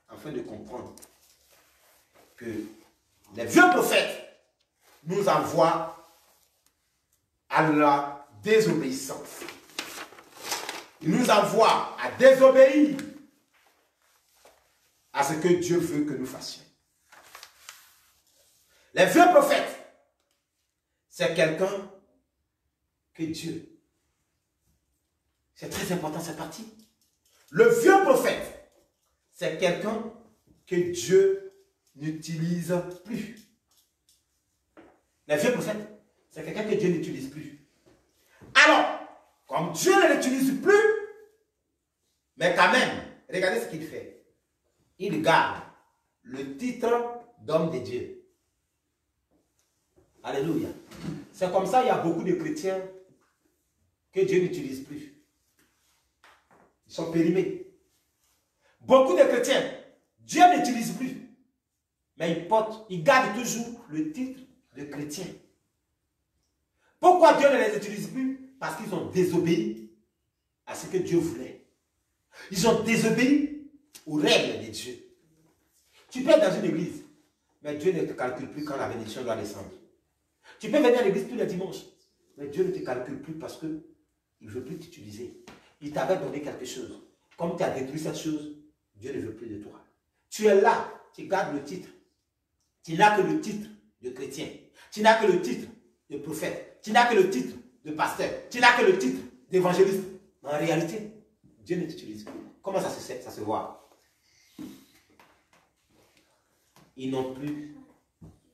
Afin de comprendre que les vieux prophètes nous envoient à la désobéissance. Ils nous envoient à désobéir à ce que Dieu veut que nous fassions. Les vieux prophètes, c'est quelqu'un que Dieu. C'est très important cette partie. Le vieux prophète, c'est quelqu'un que Dieu n'utilise plus. Les vieux prophètes, c'est quelqu'un que Dieu n'utilise plus. Alors, comme Dieu ne l'utilise plus, mais quand même, regardez ce qu'il fait. Il garde le titre d'homme de Dieu. Alléluia. C'est comme ça, il y a beaucoup de chrétiens que Dieu n'utilise plus. Ils sont périmés. Beaucoup de chrétiens, Dieu n'utilise plus. Mais ils gardent toujours le titre de chrétien. Pourquoi Dieu ne les utilise plus? Parce qu'ils ont désobéi à ce que Dieu voulait. Ils ont désobéi aux règles de Dieu. Tu peux être dans une église, mais Dieu ne te calcule plus quand la bénédiction doit descendre. Tu peux venir à l'église tous les dimanches, mais Dieu ne te calcule plus parce qu'il ne veut plus t'utiliser. Il t'avait donné quelque chose. Comme tu as détruit cette chose, Dieu ne veut plus de toi. Tu es là, tu gardes le titre. Tu n'as que le titre de chrétien. Tu n'as que le titre de prophète. Tu n'as que le titre de pasteur. Tu n'as que le titre d'évangéliste. En réalité, Dieu ne t'utilise plus. Comment ça se fait? Ça se voit. Ils n'ont plus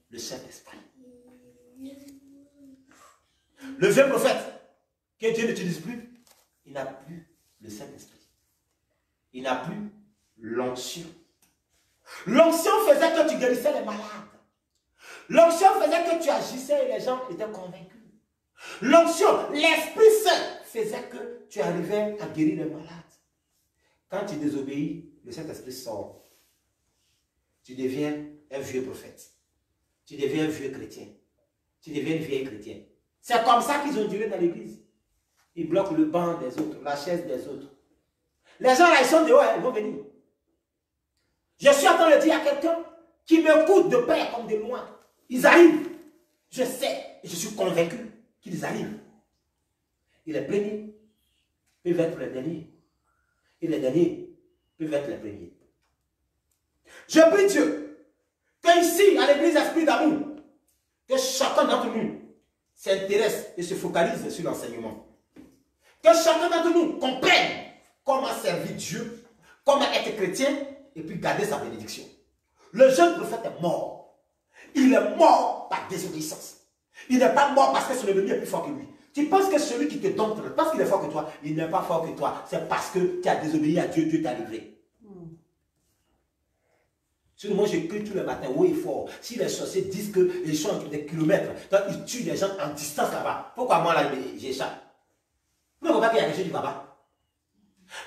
le Saint-Esprit. Le vieux prophète que Dieu n'utilise plus, il n'a plus le Saint-Esprit. Il n'a plus l'onction. L'onction faisait que tu guérissais les malades. L'onction faisait que tu agissais et les gens étaient convaincus. L'onction, l'Esprit Saint faisait que tu arrivais à guérir les malades. Quand tu désobéis, le Saint-Esprit sort. Tu deviens un vieux prophète. Tu deviens un vieux chrétien. Tu deviens une vieille chrétienne. C'est comme ça qu'ils ont duré dans l'église. Ils bloquent le banc des autres, la chaise des autres. Les gens là, ils sont dehors, ils vont venir. Je suis en train de dire à quelqu'un qui m'écoute de près comme de loin. Ils arrivent. Je sais, et je suis convaincu qu'ils arrivent. Et les premiers peuvent être les derniers. Et les derniers peuvent être les premiers. Je prie Dieu que ici, à l'église Esprit d'amour, que chacun d'entre nous s'intéresse et se focalise sur l'enseignement. Que chacun d'entre nous comprenne comment servir Dieu, comment être chrétien et puis garder sa bénédiction. Le jeune prophète est mort. Il est mort par désobéissance. Il n'est pas mort parce que son ennemi est plus fort que lui. Tu penses que celui qui te donne, parce qu'il est fort que toi, il n'est pas fort que toi. C'est parce que tu as désobéi à Dieu, Dieu t'a livré. Sinon, moi, j'écris tous les matins, haut et fort. Si les sorciers disent qu'ils sont à des kilomètres, ils tuent les gens en distance là-bas. Pourquoi moi, là, j'échappe? Vous ne voyez pas qu'il y a quelque chose qui va pas.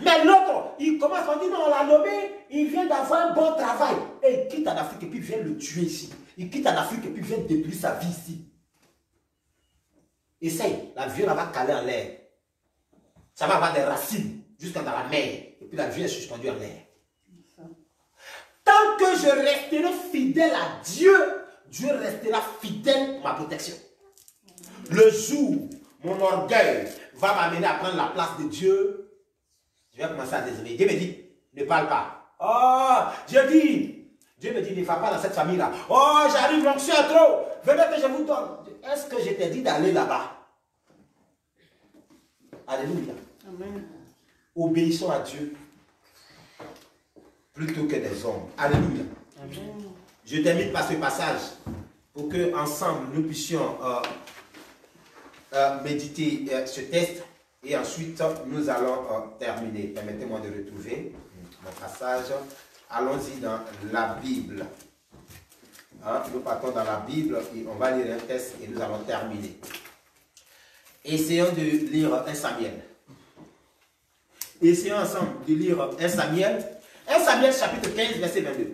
Mais l'autre, il commence à dire, non, on l'a nommé, il vient d'avoir un bon travail. Et il quitte en Afrique et puis vient le tuer ici. Il quitte en Afrique et puis vient détruire sa vie ici. Essaye, la viande va caler en l'air. Ça va avoir des racines jusqu'à dans la mer. Et puis la vie est suspendue en l'air. Tant que je resterai fidèle à Dieu, Dieu restera fidèle à ma protection. Le jour où mon orgueil va m'amener à prendre la place de Dieu, je vais commencer à désobéir. Dieu me dit, ne parle pas. Oh, Dieu me dit, ne va pas dans cette famille-là. Oh, j'arrive, l'onction est trop. Venez que je vous donne. Est-ce que je t'ai dit d'aller là-bas? Alléluia. Amen. Obéissons à Dieu plutôt que des hommes. Alléluia. Amen. Je termine par ce passage pour que ensemble nous puissions méditer ce texte et ensuite nous allons terminer. Permettez-moi de retrouver mon passage. Allons-y dans la Bible. Nous partons dans la Bible et on va lire un texte et nous allons terminer. Essayons de lire 1 Samuel. Essayons ensemble de lire 1 Samuel. 1 Samuel chapitre 15 verset 22.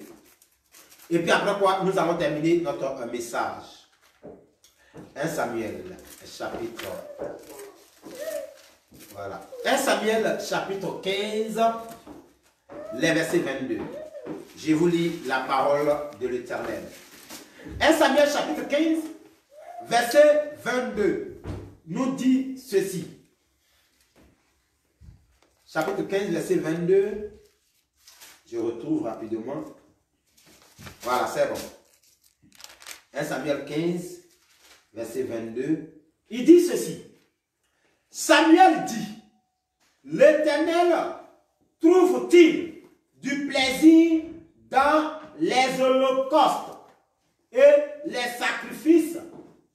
Et puis après quoi, nous allons terminer notre message. 1 Samuel chapitre... Voilà. 1 Samuel chapitre 15, les versets 22. Je vous lis la parole de l'Éternel. 1 Samuel chapitre 15, verset 22, nous dit ceci. Chapitre 15, verset 22. Je retrouve rapidement. Voilà, c'est bon. 1 Samuel 15, verset 22. Il dit ceci. Samuel dit, l'Éternel trouve-t-il du plaisir dans les holocaustes et les sacrifices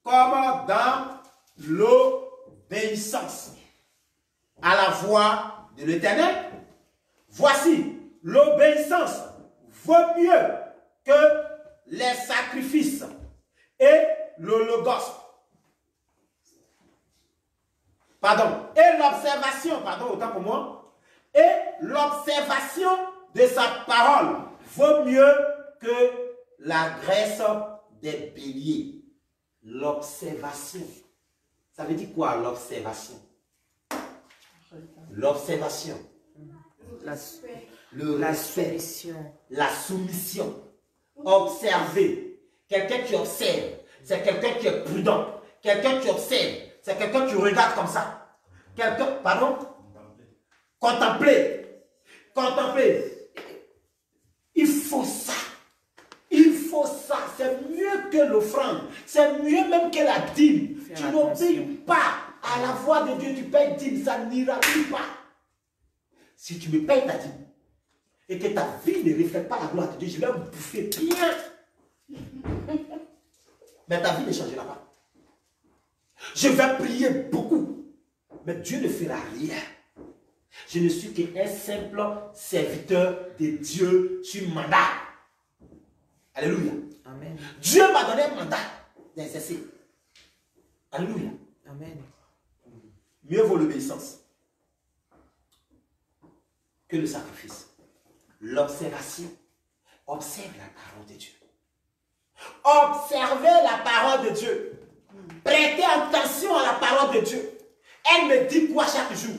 comme dans l'obéissance à la voix de l'Éternel? Voici, l'obéissance vaut mieux que les sacrifices et l'holocauste. Pardon, et l'observation, pardon, autant pour moi, et l'observation de sa parole vaut mieux que la graisse des béliers. L'observation. Ça veut dire quoi l'observation? L'observation. Le La respect. soumission. La soumission. Observer. Quelqu'un qui observe, c'est quelqu'un qui est prudent. Quelqu'un qui observe, c'est quelqu'un qui regarde comme ça. Quelqu'un, pardon? Contempler. Contempler. Il faut ça. Il faut ça. C'est mieux que l'offrande. C'est mieux même que la dîme. Faire Tu attention. n'obéis pas à la voix de Dieu. Tu payes dîme, ça n'ira plus pas. Si tu me payes ta dîme et que ta vie ne reflète pas la gloire de Dieu, je vais me bouffer bien. Mais ta vie ne changera pas. Je vais prier beaucoup, mais Dieu ne fera rien. Je ne suis qu'un simple serviteur de Dieu sur mandat. Alléluia. Amen. Dieu m'a donné un mandat d'exercer. Alléluia. Amen. Mieux vaut l'obéissance que le sacrifice. L'observation. Observe la parole de Dieu. Observez la parole de Dieu. Prêtez attention à la parole de Dieu. Elle me dit quoi chaque jour?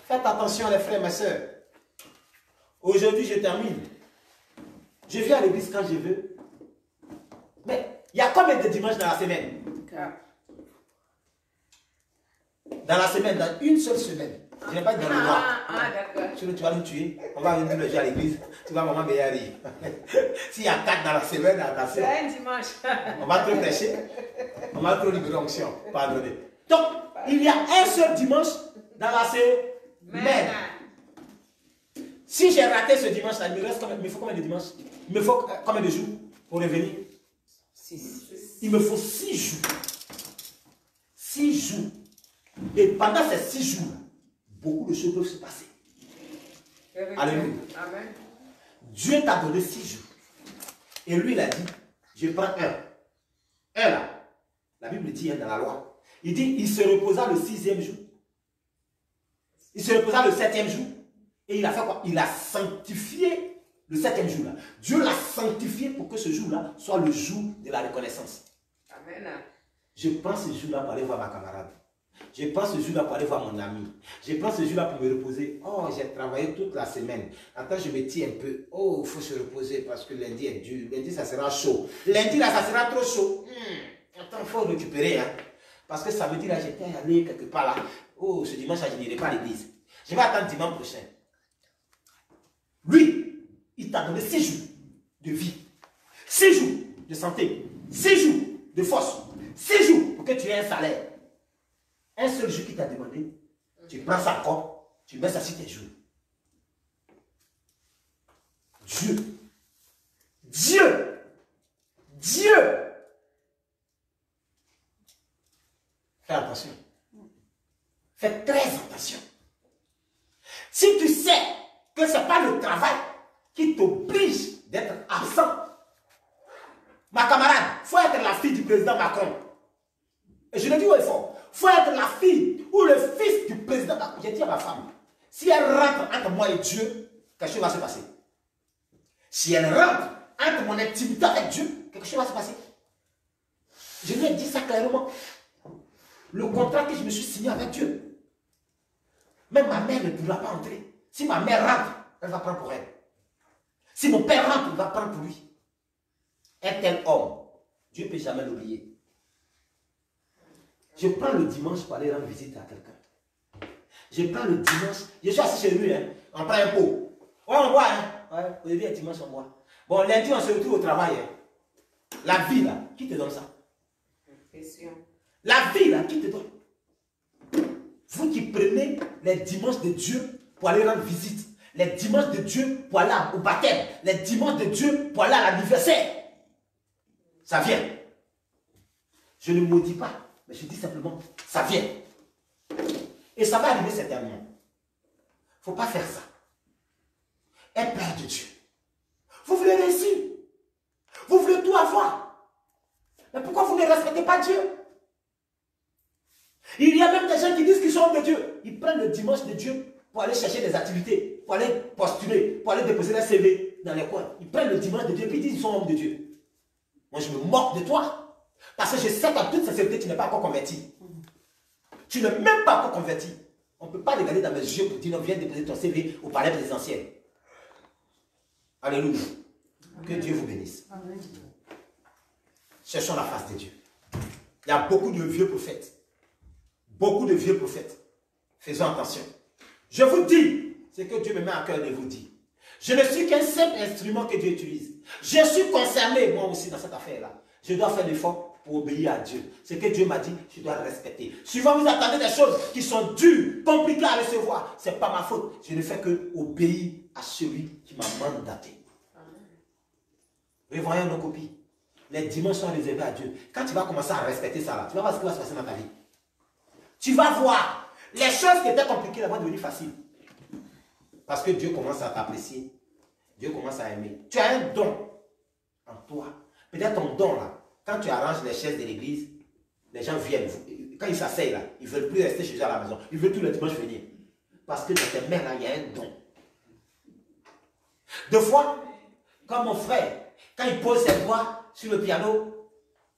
Faites attention les frères et mes sœurs. Aujourd'hui, je termine. Je viens à l'église quand je veux. Mais il y a combien de dimanches dans la semaine? Dans la semaine, dans une seule semaine. Je n'ai pas dit dans le mois. d'accord. Sinon, tu vas nous tuer. On va venir le jour à l'église. Tu vas maman Béari. S'il y a 4 dans la semaine, attention. C'est un dimanche. On va trop prêcher. On va trop libérer onction. Pardonnez. Donc, il y a un seul dimanche dans la semaine. Si j'ai raté ce dimanche, il me reste combien, il me faut combien de dimanches? Il me faut combien de jours pour revenir? 6. Il me faut 6 jours. 6 jours. Et pendant ces 6 jours, beaucoup de choses peuvent se passer. Alléluia. Amen. Dieu t'a donné 6 jours. Et lui, il a dit, je prends un. Un là. La Bible dit dans la loi. Il dit, il se reposa le 6e jour. Il se reposa le 7e jour. Et il a fait quoi? Il a sanctifié le 7e jour là. Dieu l'a sanctifié pour que ce jour-là soit le jour de la reconnaissance. Amen. Je prends ce jour-là pour aller voir ma camarade. Je prends ce jour-là pour aller voir mon ami. Je prends ce jour-là pour me reposer. Oh, j'ai travaillé toute la semaine. Attends, je me tiens un peu. Oh, il faut se reposer parce que lundi est dur. Lundi, ça sera chaud. Lundi, là, ça sera trop chaud. Attends, il faut récupérer. Hein? Parce que samedi, là, j'étais allé quelque part là. Oh, ce dimanche, là, je n'irai pas à l'église. Je vais attendre dimanche prochain. Lui, il t'a donné 6 jours de vie. 6 jours de santé. 6 jours de force. 6 jours pour que tu aies un salaire. Un seul jour qu'il t'a demandé, tu prends ça encore, tu mets ça sur tes jours. Dieu. Fais attention. Fais très attention. Si tu sais que ce n'est pas le travail qui t'oblige d'être absent, ma camarade, il faut être la fille du président Macron. Et je le dis haut et fort. Il faut être la fille ou le fils du président Macron. J'ai dit à ma femme, si elle rentre entre moi et Dieu, quelque chose va se passer. Si elle rentre entre mon intimité avec Dieu, quelque chose va se passer. Je lui ai dit ça clairement. Le contrat que je me suis signé avec Dieu. Même ma mère ne pourra pas entrer. Si ma mère rentre, elle va prendre pour elle. Si mon père rentre, il va prendre pour lui. Un tel homme, Dieu ne peut jamais l'oublier. Je prends le dimanche pour aller rendre visite à quelqu'un. Je prends le dimanche, je suis assis chez lui, hein, on prend un pot. Ouais, on boit, hein. Ouais, aujourd'hui et dimanche, on boit. Bon, lundi, on se retrouve au travail. Hein. La vie, là, qui te donne ça? Question. La vie, là, qui te donne? Vous qui prenez les dimanches de Dieu pour aller rendre visite, les dimanches de Dieu pour aller au baptême, les dimanches de Dieu pour aller à l'anniversaire, ça vient. Je ne maudis pas, mais je dis simplement, ça vient. Et ça va arriver certainement. Il ne faut pas faire ça. Aie peur de Dieu. Vous voulez réussir. Vous voulez tout avoir. Mais pourquoi vous ne respectez pas Dieu? Il y a même des gens qui disent qu'ils sont hommes de Dieu. Ils prennent le dimanche de Dieu pour aller chercher des activités, pour aller postuler, pour aller déposer leur CV dans les coins. Ils prennent le dimanche de Dieu et puis ils disent qu'ils sont hommes de Dieu. Moi, je me moque de toi. Parce que je sais qu'en toute sincérité, tu n'es pas encore converti. Tu n'es même pas encore converti. On ne peut pas regarder dans mes yeux pour dire non, viens déposer ton CV au palais présidentiel. Alléluia. Que Dieu vous bénisse. Amen. Cherchons la face de Dieu. Il y a beaucoup de vieux prophètes. Beaucoup de vieux prophètes. Faisons attention. Je vous dis ce que Dieu me met à cœur de vous dire. Je ne suis qu'un simple instrument que Dieu utilise. Je suis concerné, moi aussi, dans cette affaire-là. Je dois faire l'effort pour obéir à Dieu. Ce que Dieu m'a dit, je dois le respecter. Souvent, vous attendez des choses qui sont dures, compliquées à recevoir. Ce n'est pas ma faute. Je ne fais que obéir à celui qui m'a mandaté. Revoyons nos copies. Les dimanches sont réservés à Dieu. Quand tu vas commencer à respecter ça, là, tu vas voir ce qui va se passer dans ta vie. Tu vas voir. Les choses qui étaient compliquées vont devenir faciles. Parce que Dieu commence à t'apprécier. Dieu commence à aimer. Tu as un don en toi. Peut-être ton don là, quand tu arranges les chaises de l'église, les gens viennent. Quand ils s'asseyent là, ils ne veulent plus rester chez eux à la maison. Ils veulent tous les dimanches venir. Parce que dans tes mains là, il y a un don. Deux fois, comme mon frère, quand il pose ses doigts sur le piano,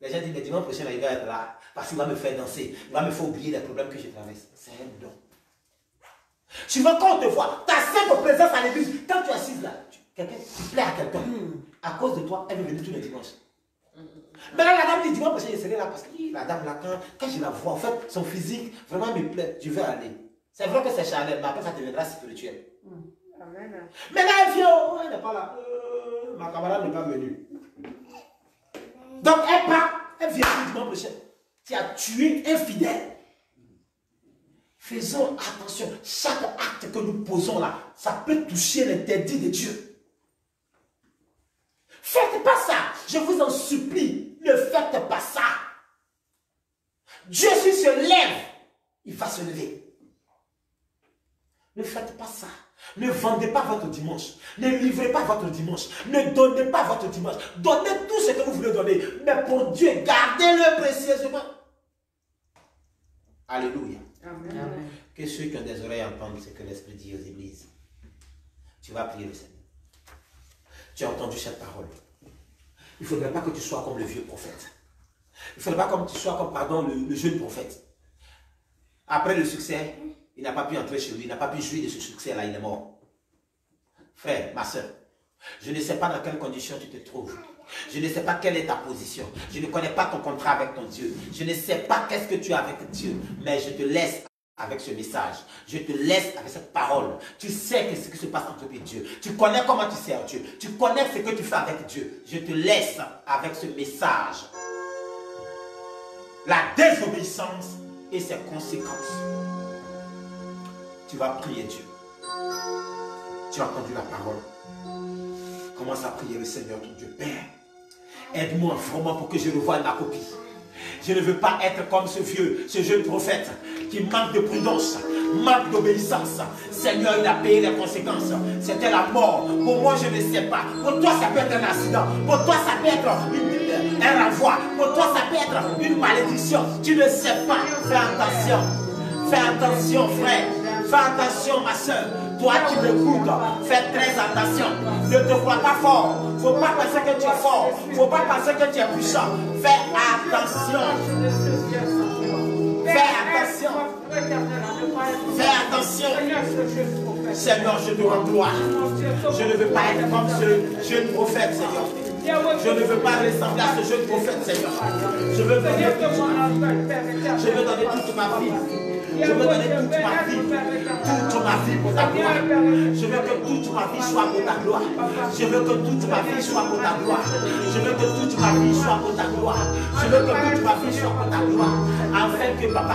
les gens disent, le dimanche prochain, il va être là, parce qu'il va me faire danser, il va me faire oublier les problèmes que je traverse. C'est un don. Tu veux qu'on te voit, ta simple présence à l'église, quand tu es assise là, tu plais à quelqu'un, à cause de toi, elle veut venir tous les dimanches. Mais là, la dame dit, dimanche prochain, je serai là, parce que la dame là, quand je la vois, en fait, son physique, vraiment me plaît, je veux aller. C'est vrai que c'est charnel, mais après, ça deviendra spirituel. Amen. Mais là, elle vient, oh, elle n'est pas là. Ma camarade n'est pas venue. Donc, elle part, elle vient le dimanche prochain. Tu as tué un fidèle. Faisons attention. Chaque acte que nous posons là, ça peut toucher l'interdit de Dieu. Faites pas ça. Je vous en supplie. Ne faites pas ça. Dieu, s'il se lève, il va se lever. Ne faites pas ça. Ne vendez pas votre dimanche. Ne livrez pas votre dimanche. Ne donnez pas votre dimanche. Donnez tout ce que vous voulez donner. Mais pour Dieu, gardez-le précieusement. Alléluia. Amen. Amen. Que ceux qui ont des oreilles entendent ce que l'Esprit dit aux églises. Tu vas prier le Seigneur. Tu as entendu cette parole. Il ne faudrait pas que tu sois comme le vieux prophète. Il ne faudrait pas que tu sois comme, pardon, le jeune prophète. Après le succès, il n'a pas pu entrer chez lui, il n'a pas pu jouir de ce succès-là, il est mort. Frère, ma soeur, je ne sais pas dans quelles conditions tu te trouves. Je ne sais pas quelle est ta position. Je ne connais pas ton contrat avec ton Dieu. Je ne sais pas qu'est-ce que tu as avec Dieu. Mais je te laisse avec ce message. Je te laisse avec cette parole. Tu sais ce qui se passe entre toi et Dieu. Tu connais comment tu sers Dieu. Tu connais ce que tu fais avec Dieu. Je te laisse avec ce message. La désobéissance et ses conséquences. Tu vas prier Dieu. Tu as entendu la parole. Commence à prier le Seigneur ton Dieu. Père, aide-moi vraiment pour que je revoie ma copie. Je ne veux pas être comme ce vieux, ce jeune prophète qui manque de prudence, manque d'obéissance. Seigneur, il a payé les conséquences. C'était la mort. Pour moi, je ne sais pas. Pour toi, ça peut être un accident. Pour toi, ça peut être un renvoi. Pour toi, ça peut être une malédiction. Tu ne sais pas. Fais attention. Fais attention, frère. Fais attention, ma soeur. Toi qui m'écoutes, fais très attention. Ne te crois pas fort. Il ne faut pas penser que tu es fort. Il ne faut pas penser que tu es puissant. Fais attention. Fais attention. Fais attention. Seigneur, je te rends gloire. Je ne veux pas être comme ce jeune prophète, Seigneur. Je ne veux pas ressembler à ce jeune prophète, Seigneur. Je veux donner toute ma vie. Je veux donner toute ma vie pour ta gloire. Je veux que toute ma vie soit pour ta gloire. Je veux que toute ma vie soit pour ta gloire. Je veux que toute ma vie soit pour ta gloire. Je veux que toute ma vie soit pour ta gloire. Afin que papa,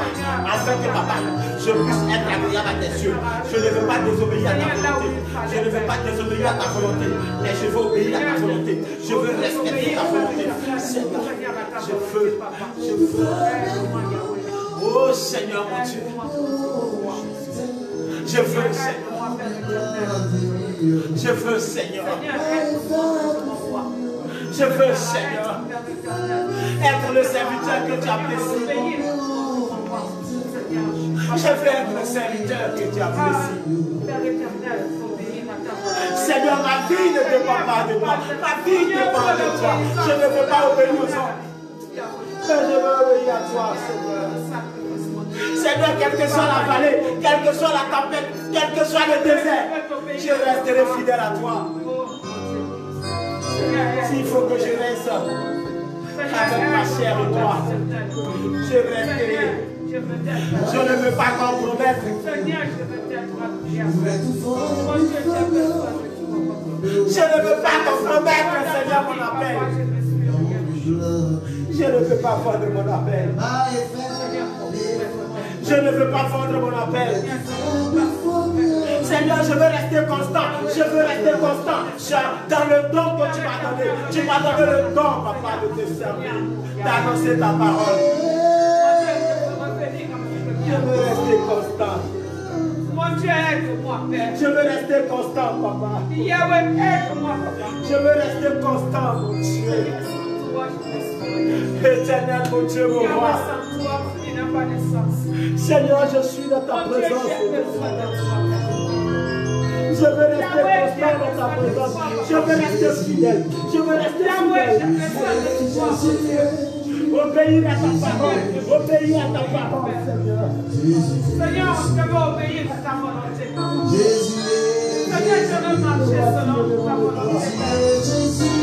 je puisse être agréable à tes yeux. Je ne veux pas désobéir à ta volonté. Je ne veux pas désobéir à ta volonté. Mais je veux obéir à ta volonté. Je veux respecter ta volonté. Seigneur, je veux. Oh Seigneur mon Dieu. Je veux Seigneur. Je veux Seigneur. Je veux Seigneur. Être le serviteur que tu as blessé. Je veux être le serviteur que tu as blessé. Seigneur, ma vie ne dépend pas de moi. Ma vie dépend de toi. Je ne veux pas obéir aux hommes. Mais je veux obéir à toi, Seigneur. Seigneur, quelle que soit la vallée, quelle que soit la tempête, quel que soit le désert, je resterai fidèle à toi. S'il faut que je reste avec ma chair et toi, je resterai. Je ne veux pas compromettre. Je ne veux pas compromettre, Seigneur, mon appel. Je ne veux pas vendre mon appel. Je ne veux pas vendre mon appel. Seigneur, je veux rester constant. Je veux rester constant dans le don que tu m'as donné. Tu m'as donné le don, papa, de te servir, d'annoncer ta parole. Je veux rester constant. Mon Dieu, aide-moi, Père. Je veux rester constant, papa. Yahweh, aide-moi, papa. Je veux rester constant, mon Dieu. Éternel, mon Dieu, mon roi. Seigneur, je suis dans ta présence. Je veux rester constant dans ta présence. Je veux rester fidèle. Je veux rester fidèle. Obéir à ta parole. Obéir à ta parole, Seigneur. Seigneur, je veux obéir à ta volonté. Jésus, Seigneur, je veux marcher selon ta volonté. Jésus,